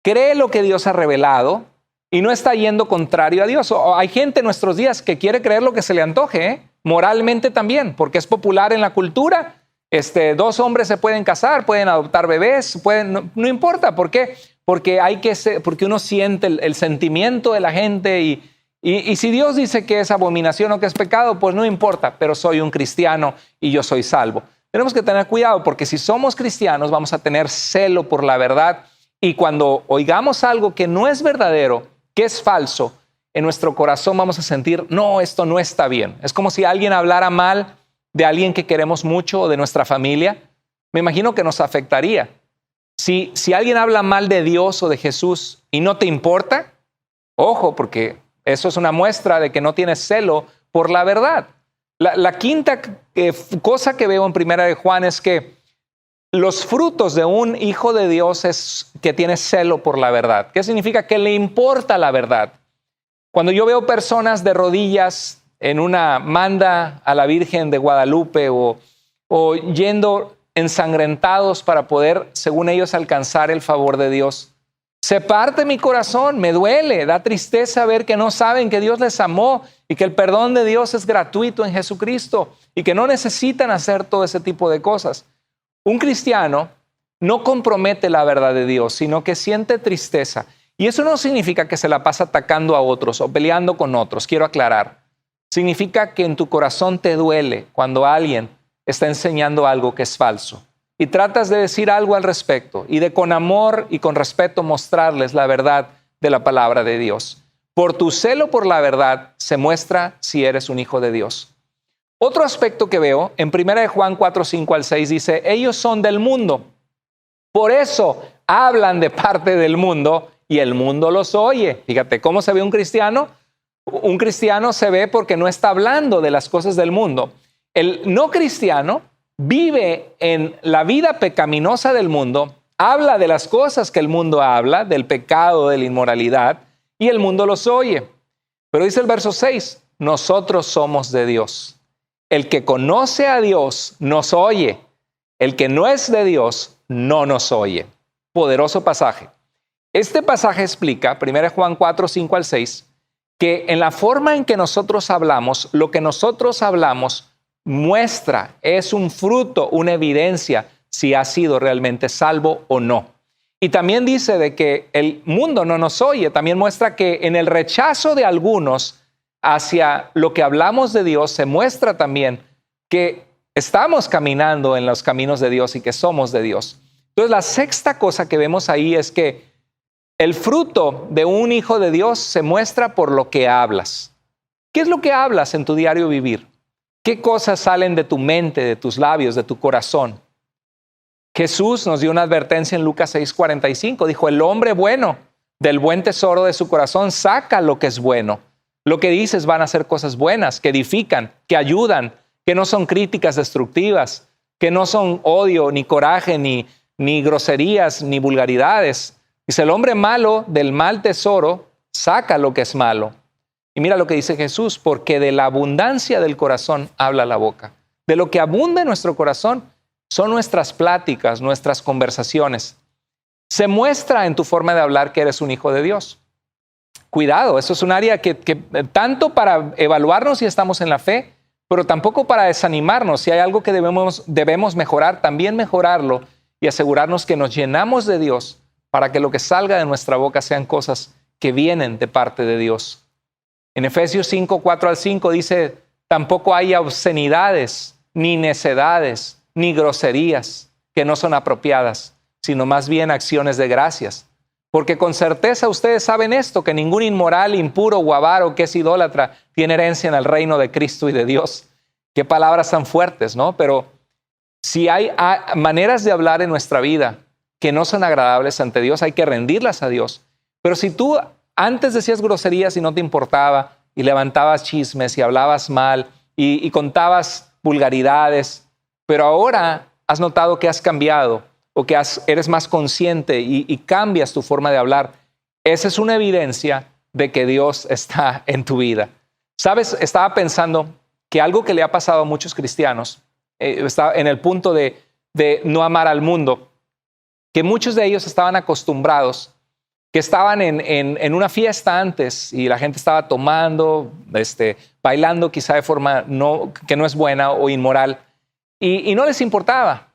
cree lo que Dios ha revelado y no está yendo contrario a Dios. Hay gente en nuestros días que quiere creer lo que se le antoje, moralmente también, porque es popular en la cultura. Dos hombres se pueden casar, pueden adoptar bebés, no importa. ¿Por qué? Porque uno siente el sentimiento de la gente y si Dios dice que es abominación o que es pecado, pues no importa, pero soy un cristiano y yo soy salvo. Tenemos que tener cuidado porque si somos cristianos vamos a tener celo por la verdad Y cuando oigamos algo que no es verdadero, que es falso, en nuestro corazón vamos a sentir, no, esto no está bien. Es como si alguien hablara mal de alguien que queremos mucho o de nuestra familia. Me imagino que nos afectaría. Si alguien habla mal de Dios o de Jesús y no te importa, ojo, porque eso es una muestra de que no tienes celo por la verdad. La quinta cosa que veo en Primera de Juan es que los frutos de un hijo de Dios es que tiene celo por la verdad. ¿Qué significa? Que le importa la verdad. Cuando yo veo personas de rodillas en una manda a la Virgen de Guadalupe o yendo ensangrentados para poder, según ellos, alcanzar el favor de Dios, se parte mi corazón, me duele, da tristeza ver que no saben que Dios les amó y que el perdón de Dios es gratuito en Jesucristo y que no necesitan hacer todo ese tipo de cosas. Un cristiano no compromete la verdad de Dios, sino que siente tristeza. Y eso no significa que se la pasa atacando a otros o peleando con otros, quiero aclarar. Significa que en tu corazón te duele cuando alguien está enseñando algo que es falso. Y tratas de decir algo al respecto y de con amor y con respeto mostrarles la verdad de la palabra de Dios. Por tu celo por la verdad se muestra si eres un hijo de Dios. Otro aspecto que veo en 1 Juan 4, 5 al 6 dice, ellos son del mundo. Por eso hablan de parte del mundo y el mundo los oye. Fíjate, ¿cómo se ve un cristiano? Un cristiano se ve porque no está hablando de las cosas del mundo. El no cristiano vive en la vida pecaminosa del mundo, habla de las cosas que el mundo habla, del pecado, de la inmoralidad, y el mundo los oye. Pero dice el verso 6, nosotros somos de Dios. El que conoce a Dios nos oye. El que no es de Dios no nos oye. Poderoso pasaje. Este pasaje explica, 1 Juan 4, 5 al 6, que en la forma en que nosotros hablamos, lo que nosotros hablamos muestra, es un fruto, una evidencia si ha sido realmente salvo o no. Y también dice de que el mundo no nos oye, también muestra que en el rechazo de algunos hacia lo que hablamos de Dios se muestra también que estamos caminando en los caminos de Dios y que somos de Dios. Entonces la sexta cosa que vemos ahí es que el fruto de un hijo de Dios se muestra por lo que hablas. ¿Qué es lo que hablas en tu diario vivir? ¿Qué cosas salen de tu mente, de tus labios, de tu corazón? Jesús nos dio una advertencia en Lucas 6:45. Dijo, el hombre bueno del buen tesoro de su corazón saca lo que es bueno. Lo que dices van a ser cosas buenas, que edifican, que ayudan, que no son críticas destructivas, que no son odio, ni coraje, ni groserías, ni vulgaridades. Dice, el hombre malo del mal tesoro saca lo que es malo. Y mira lo que dice Jesús, porque de la abundancia del corazón habla la boca. De lo que abunda en nuestro corazón son nuestras pláticas, nuestras conversaciones. Se muestra en tu forma de hablar que eres un hijo de Dios. Cuidado, eso es un área que tanto para evaluarnos si estamos en la fe, pero tampoco para desanimarnos. Si hay algo que debemos mejorar, también mejorarlo y asegurarnos que nos llenamos de Dios para que lo que salga de nuestra boca sean cosas que vienen de parte de Dios. En Efesios 5, 4 al 5 dice, tampoco hay obscenidades, ni necedades, ni groserías que no son apropiadas, sino más bien acciones de gracias. Porque con certeza ustedes saben esto, que ningún inmoral, impuro o avaro que es idólatra tiene herencia en el reino de Cristo y de Dios. Qué palabras tan fuertes, ¿no? Pero si hay maneras de hablar en nuestra vida que no son agradables ante Dios, hay que rendirlas a Dios. Pero si tú antes decías groserías y no te importaba, y levantabas chismes y hablabas mal y contabas vulgaridades, pero ahora has notado que has cambiado o que eres más consciente y cambias tu forma de hablar, esa es una evidencia de que Dios está en tu vida. ¿Sabes? Estaba pensando que algo que le ha pasado a muchos cristianos, está en el punto de no amar al mundo, que muchos de ellos estaban acostumbrados, que estaban en una fiesta antes y la gente estaba tomando, bailando quizá de forma que no es buena o inmoral, y no les importaba.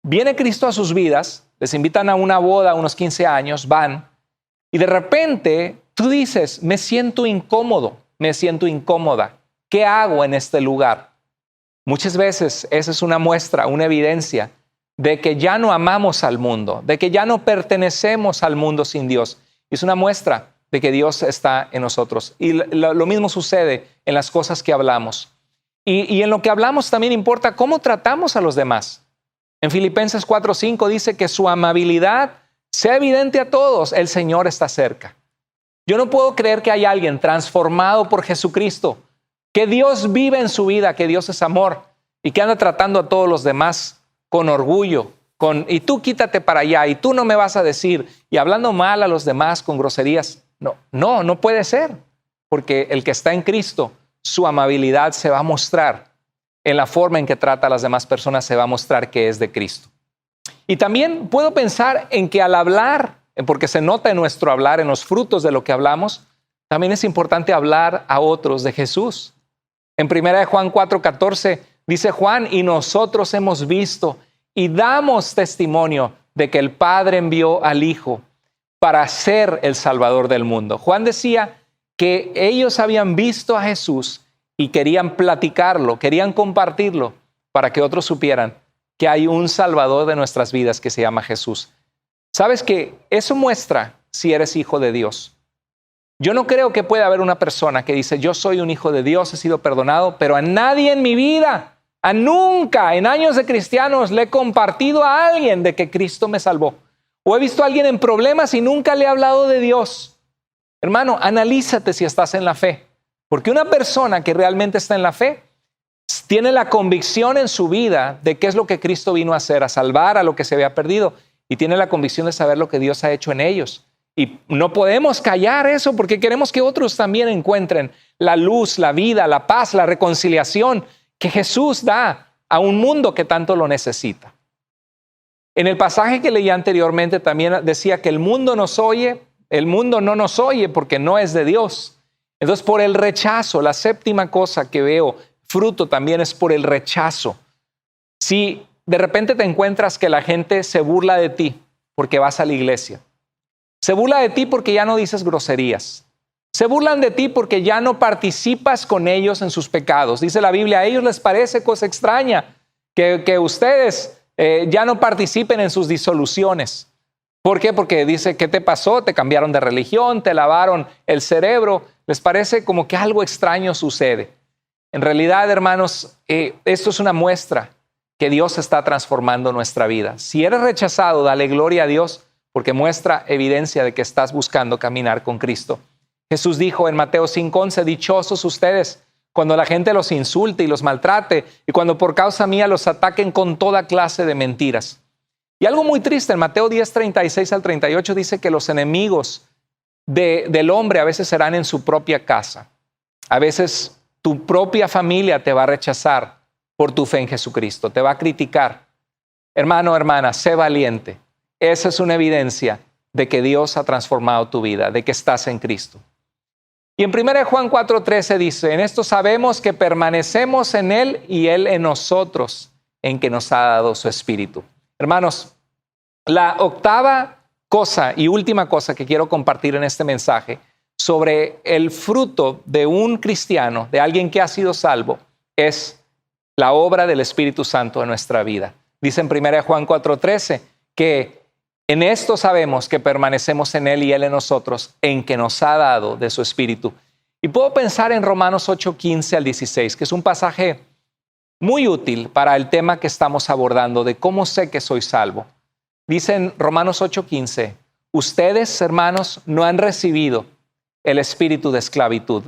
Viene Cristo a sus vidas, les invitan a una boda a unos 15 años, van, y de repente tú dices, me siento incómodo, me siento incómoda. ¿Qué hago en este lugar? Muchas veces esa es una muestra, una evidencia de que ya no amamos al mundo, de que ya no pertenecemos al mundo sin Dios. Es una muestra de que Dios está en nosotros. Y lo mismo sucede en las cosas que hablamos. Y en lo que hablamos también importa cómo tratamos a los demás. En Filipenses 4:5 dice que su amabilidad sea evidente a todos. El Señor está cerca. Yo no puedo creer que hay alguien transformado por Jesucristo, que Dios vive en su vida, que Dios es amor y que anda tratando a todos los demás con orgullo, y tú quítate para allá, y tú no me vas a decir, y hablando mal a los demás con groserías. No puede ser, porque el que está en Cristo, su amabilidad se va a mostrar en la forma en que trata a las demás personas, se va a mostrar que es de Cristo. Y también puedo pensar en que al hablar, porque se nota en nuestro hablar, en los frutos de lo que hablamos, también es importante hablar a otros de Jesús. En 1 Juan 4:14 dice Juan, y nosotros hemos visto y damos testimonio de que el Padre envió al Hijo para ser el Salvador del mundo. Juan decía que ellos habían visto a Jesús y querían platicarlo, querían compartirlo para que otros supieran que hay un Salvador de nuestras vidas que se llama Jesús. ¿Sabes qué? Eso muestra si eres hijo de Dios. Yo no creo que pueda haber una persona que dice, yo soy un hijo de Dios, he sido perdonado, pero a nadie en mi vida, a nunca en años de cristianos le he compartido a alguien de que Cristo me salvó. O he visto a alguien en problemas y nunca le he hablado de Dios. Hermano, analízate si estás en la fe. Porque una persona que realmente está en la fe tiene la convicción en su vida de qué es lo que Cristo vino a hacer, a salvar a lo que se había perdido. Y tiene la convicción de saber lo que Dios ha hecho en ellos. Y no podemos callar eso porque queremos que otros también encuentren la luz, la vida, la paz, la reconciliación que Jesús da a un mundo que tanto lo necesita. En el pasaje que leí anteriormente también decía que el mundo nos oye, el mundo no nos oye porque no es de Dios. Entonces, por el rechazo, la séptima cosa que veo, fruto también es por el rechazo. Si de repente te encuentras que la gente se burla de ti porque vas a la iglesia, se burla de ti porque ya no dices groserías, se burlan de ti porque ya no participas con ellos en sus pecados. Dice la Biblia, a ellos les parece cosa extraña que ustedes ya no participen en sus disoluciones. ¿Por qué? Porque dice, ¿qué te pasó? Te cambiaron de religión, te lavaron el cerebro. Les parece como que algo extraño sucede. En realidad, hermanos, esto es una muestra que Dios está transformando nuestra vida. Si eres rechazado, dale gloria a Dios porque muestra evidencia de que estás buscando caminar con Cristo. Jesús dijo en Mateo 5:11, dichosos ustedes cuando la gente los insulte y los maltrate y cuando por causa mía los ataquen con toda clase de mentiras. Y algo muy triste, en Mateo 10:36 al 38 dice que los enemigos del hombre a veces serán en su propia casa. A veces tu propia familia te va a rechazar por tu fe en Jesucristo, te va a criticar. Hermano, hermana, sé valiente. Esa es una evidencia de que Dios ha transformado tu vida, de que estás en Cristo. Y en 1 Juan 4:13 dice, en esto sabemos que permanecemos en Él y Él en nosotros, en que nos ha dado su Espíritu. Hermanos, la octava cosa y última cosa que quiero compartir en este mensaje sobre el fruto de un cristiano, de alguien que ha sido salvo, es la obra del Espíritu Santo en nuestra vida. Dice en 1 Juan 4:13 que en esto sabemos que permanecemos en Él y Él en nosotros, en que nos ha dado de su Espíritu. Y puedo pensar en Romanos 8:15 al 16, que es un pasaje muy útil para el tema que estamos abordando de cómo sé que soy salvo. Dice en Romanos 8:15, ustedes, hermanos, no han recibido el espíritu de esclavitud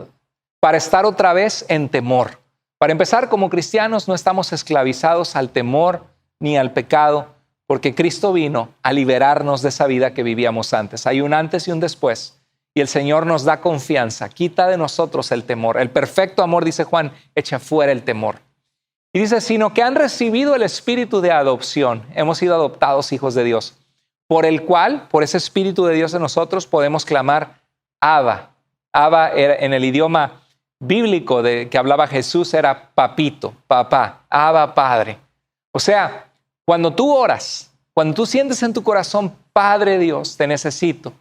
para estar otra vez en temor. Para empezar, como cristianos no estamos esclavizados al temor ni al pecado, porque Cristo vino a liberarnos de esa vida que vivíamos antes. Hay un antes y un después. Y el Señor nos da confianza, quita de nosotros el temor. El perfecto amor, dice Juan, echa fuera el temor. Y dice, sino que han recibido el espíritu de adopción. Hemos sido adoptados hijos de Dios, por el cual, por ese espíritu de Dios en nosotros, podemos clamar, Abba. Abba era, en el idioma bíblico de que hablaba Jesús, era papito, papá, Abba, Padre. O sea, cuando tú oras, cuando tú sientes en tu corazón, Padre Dios, te necesito,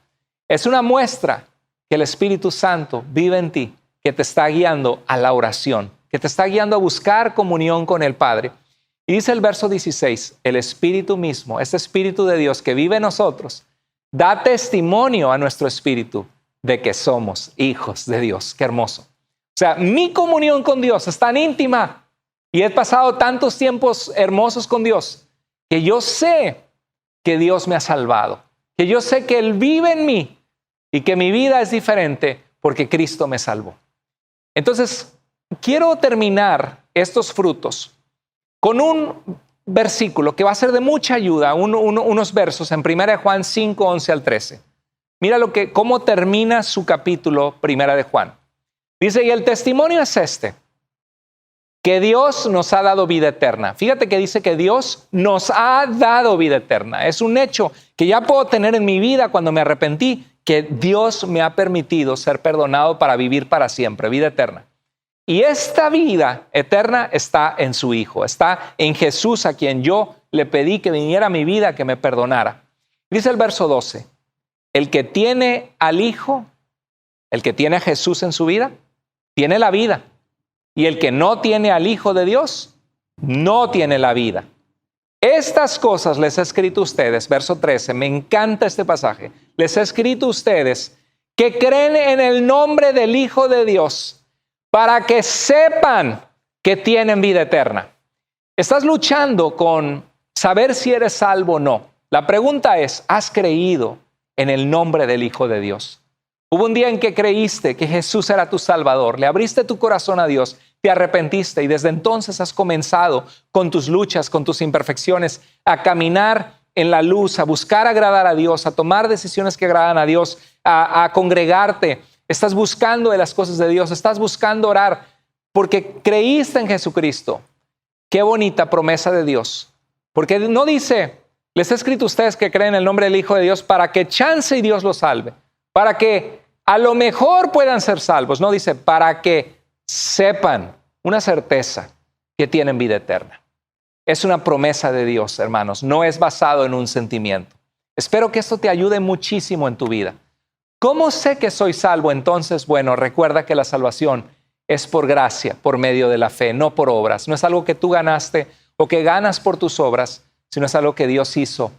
es una muestra que el Espíritu Santo vive en ti, que te está guiando a la oración, que te está guiando a buscar comunión con el Padre. Y dice el verso 16, el Espíritu mismo, este Espíritu de Dios que vive en nosotros, da testimonio a nuestro espíritu de que somos hijos de Dios. Qué hermoso. O sea, mi comunión con Dios es tan íntima y he pasado tantos tiempos hermosos con Dios que yo sé que Dios me ha salvado, que yo sé que Él vive en mí y que mi vida es diferente porque Cristo me salvó. Entonces, quiero terminar estos frutos con un versículo que va a ser de mucha ayuda, unos versos en 1 Juan 5, 11 al 13. Mira cómo termina su capítulo 1 Juan. Dice, y el testimonio es este, que Dios nos ha dado vida eterna. Fíjate que dice que Dios nos ha dado vida eterna. Es un hecho que ya puedo tener en mi vida cuando me arrepentí, que Dios me ha permitido ser perdonado para vivir para siempre, vida eterna. Y esta vida eterna está en su Hijo, está en Jesús, a quien yo le pedí que viniera a mi vida, que me perdonara. Dice el verso 12, el que tiene al Hijo, el que tiene a Jesús en su vida, tiene la vida. Y el que no tiene al Hijo de Dios, no tiene la vida. Estas cosas les he escrito a ustedes, verso 13, me encanta este pasaje. Les he escrito a ustedes que creen en el nombre del Hijo de Dios, para que sepan que tienen vida eterna. Estás luchando con saber si eres salvo o no. La pregunta es, ¿has creído en el nombre del Hijo de Dios? Hubo un día en que creíste que Jesús era tu Salvador, le abriste tu corazón a Dios, te arrepentiste y desde entonces has comenzado con tus luchas, con tus imperfecciones, a caminar en la luz, a buscar agradar a Dios, a tomar decisiones que agradan a Dios, a congregarte. Estás buscando de las cosas de Dios, estás buscando orar porque creíste en Jesucristo. Qué bonita promesa de Dios. Porque no dice, les he escrito a ustedes que creen en el nombre del Hijo de Dios para que chance y Dios los salve, para que a lo mejor puedan ser salvos. No dice, para que sepan, una certeza que tienen vida eterna. Es una promesa de Dios, hermanos, no es basado en un sentimiento. Espero que esto te ayude muchísimo en tu vida. ¿Cómo sé que soy salvo entonces? Bueno, recuerda que la salvación es por gracia, por medio de la fe, no por obras. No es algo que tú ganaste o que ganas por tus obras, sino es algo que Dios hizo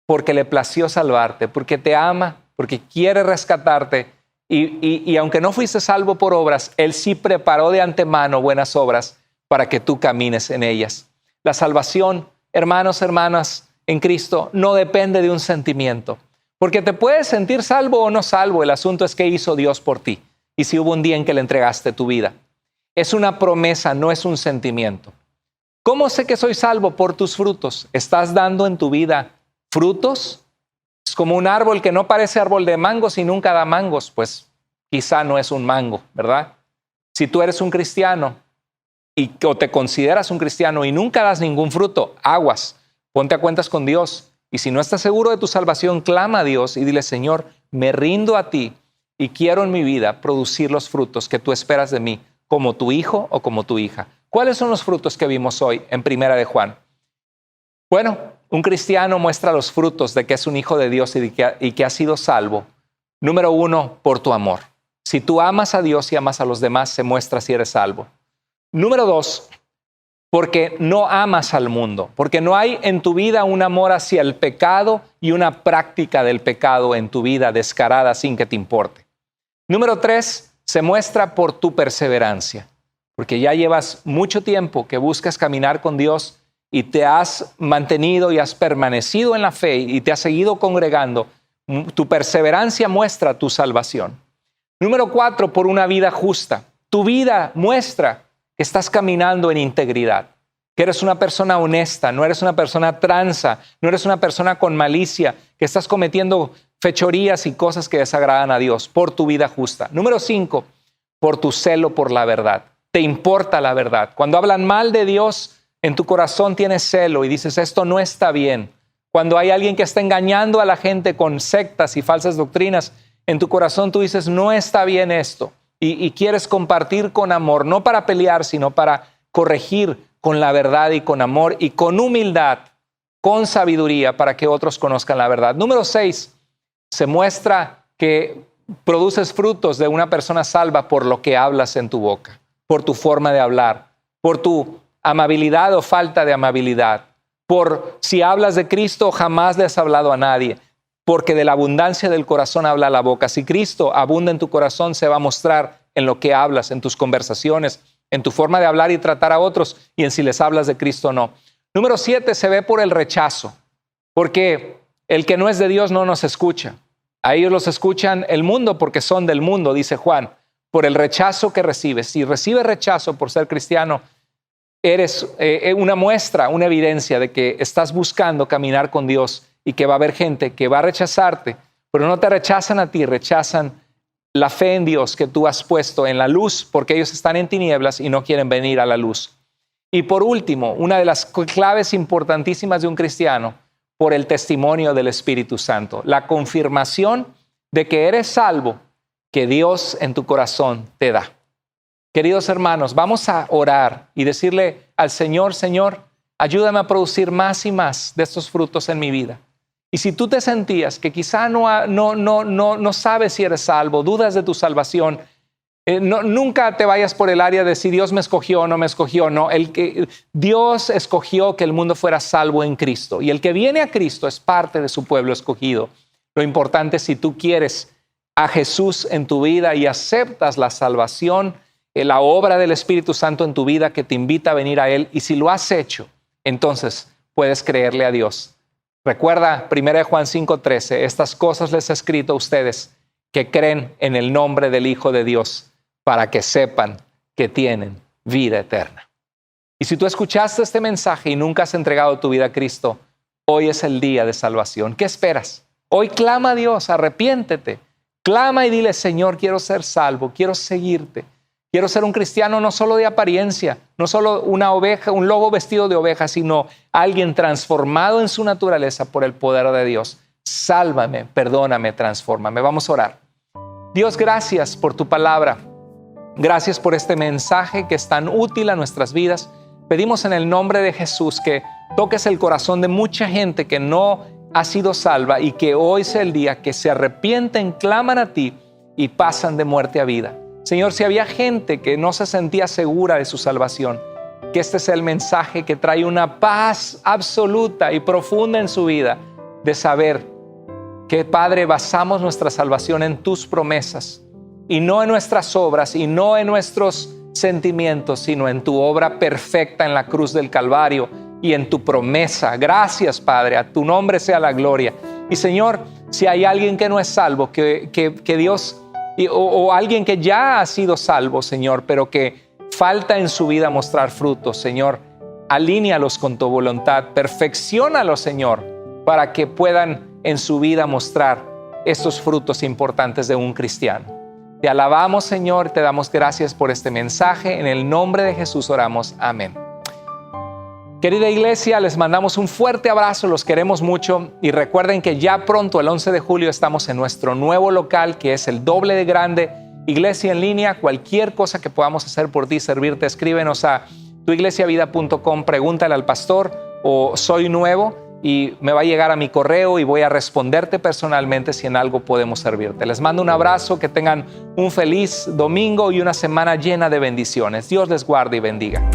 porque le plació salvarte, porque te ama, porque quiere rescatarte. Y aunque no fuiste salvo por obras, Él sí preparó de antemano buenas obras para que tú camines en ellas. La salvación, hermanos, hermanas, en Cristo no depende de un sentimiento. Porque te puedes sentir salvo o no salvo, el asunto es qué hizo Dios por ti y si hubo un día en que le entregaste tu vida. Es una promesa, no es un sentimiento. ¿Cómo sé que soy salvo? Por tus frutos. ¿Estás dando en tu vida frutos? Es como un árbol que no parece árbol de mangos y nunca da mangos, pues quizá no es un mango, ¿verdad? Si tú eres un cristiano o te consideras un cristiano y nunca das ningún fruto, aguas, ponte a cuentas con Dios. Y si no estás seguro de tu salvación, clama a Dios y dile, Señor, me rindo a ti y quiero en mi vida producir los frutos que tú esperas de mí, como tu hijo o como tu hija. ¿Cuáles son los frutos que vimos hoy en 1 Juan? Bueno, un cristiano muestra los frutos de que es un hijo de Dios y que ha sido salvo. Número 1, por tu amor. Si tú amas a Dios y amas a los demás, se muestra si eres salvo. Número 2, porque no amas al mundo, porque no hay en tu vida un amor hacia el pecado y una práctica del pecado en tu vida descarada sin que te importe. Número 3, se muestra por tu perseverancia, porque ya llevas mucho tiempo que buscas caminar con Dios y te has mantenido y has permanecido en la fe y te has seguido congregando. Tu perseverancia muestra tu salvación. Número 4, por una vida justa. Tu vida muestra que estás caminando en integridad, que eres una persona honesta, no eres una persona tranza, no eres una persona con malicia, que estás cometiendo fechorías y cosas que desagradan a Dios, por tu vida justa. Número 5, por tu celo por la verdad. Te importa la verdad. Cuando hablan mal de Dios, en tu corazón tienes celo y dices, esto no está bien. Cuando hay alguien que está engañando a la gente con sectas y falsas doctrinas, en tu corazón tú dices, no está bien esto. Y quieres compartir con amor, no para pelear, sino para corregir con la verdad y con amor y con humildad, con sabiduría para que otros conozcan la verdad. Número 6, se muestra que produces frutos de una persona salva por lo que hablas en tu boca, por tu forma de hablar, por tu amabilidad o falta de amabilidad, por si hablas de Cristo jamás le has hablado a nadie, porque de la abundancia del corazón habla la boca. Si Cristo abunda en tu corazón, se va a mostrar en lo que hablas, en tus conversaciones, en tu forma de hablar y tratar a otros, y en si les hablas de Cristo o no. Número 7, se ve por el rechazo, porque el que no es de Dios no nos escucha. A ellos los escuchan el mundo porque son del mundo, dice Juan, por el rechazo que recibes. Si recibes rechazo por ser cristiano, eres una muestra, una evidencia de que estás buscando caminar con Dios y que va a haber gente que va a rechazarte, pero no te rechazan a ti, rechazan la fe en Dios que tú has puesto en la luz, porque ellos están en tinieblas y no quieren venir a la luz. Y por último, una de las claves importantísimas de un cristiano, por el testimonio del Espíritu Santo, la confirmación de que eres salvo, que Dios en tu corazón te da. Queridos hermanos, vamos a orar y decirle al Señor, Señor, ayúdame a producir más y más de estos frutos en mi vida. Y si tú te sentías que quizá no sabes si eres salvo, dudas de tu salvación, nunca te vayas por el área de si Dios me escogió o no me escogió. No, Dios escogió que el mundo fuera salvo en Cristo. Y el que viene a Cristo es parte de su pueblo escogido. Lo importante es si tú quieres a Jesús en tu vida y aceptas la salvación, la obra del Espíritu Santo en tu vida que te invita a venir a Él. Y si lo has hecho, entonces puedes creerle a Dios. Recuerda 1 Juan 5:13, estas cosas les he escrito a ustedes que creen en el nombre del Hijo de Dios, para que sepan que tienen vida eterna. Y si tú escuchaste este mensaje y nunca has entregado tu vida a Cristo, hoy es el día de salvación. ¿Qué esperas? Hoy clama a Dios, arrepiéntete. Clama y dile, Señor, quiero ser salvo, quiero seguirte. Quiero ser un cristiano no solo de apariencia, no solo una oveja, un lobo vestido de oveja, sino alguien transformado en su naturaleza por el poder de Dios. Sálvame, perdóname, transfórmame. Vamos a orar. Dios, gracias por tu palabra. Gracias por este mensaje que es tan útil a nuestras vidas. Pedimos en el nombre de Jesús que toques el corazón de mucha gente que no ha sido salva y que hoy sea el día que se arrepienten, claman a ti y pasan de muerte a vida. Señor, si había gente que no se sentía segura de su salvación, que este sea el mensaje que trae una paz absoluta y profunda en su vida, de saber que, Padre, basamos nuestra salvación en tus promesas y no en nuestras obras y no en nuestros sentimientos, sino en tu obra perfecta en la cruz del Calvario y en tu promesa. Gracias, Padre, a tu nombre sea la gloria. Y Señor, si hay alguien que no es salvo, que Dios... o alguien que ya ha sido salvo, Señor, pero que falta en su vida mostrar frutos, Señor, alínealos con tu voluntad, perfecciónalos, Señor, para que puedan en su vida mostrar estos frutos importantes de un cristiano. Te alabamos, Señor, te damos gracias por este mensaje. En el nombre de Jesús oramos. Amén. Querida iglesia, les mandamos un fuerte abrazo, los queremos mucho y recuerden que ya pronto, el 11 de julio, estamos en nuestro nuevo local que es el doble de grande, Iglesia en Línea. Cualquier cosa que podamos hacer por ti, servirte, escríbenos a tuiglesiavida.com, pregúntale al pastor o soy nuevo y me va a llegar a mi correo y voy a responderte personalmente si en algo podemos servirte. Les mando un abrazo, que tengan un feliz domingo y una semana llena de bendiciones. Dios les guarde y bendiga.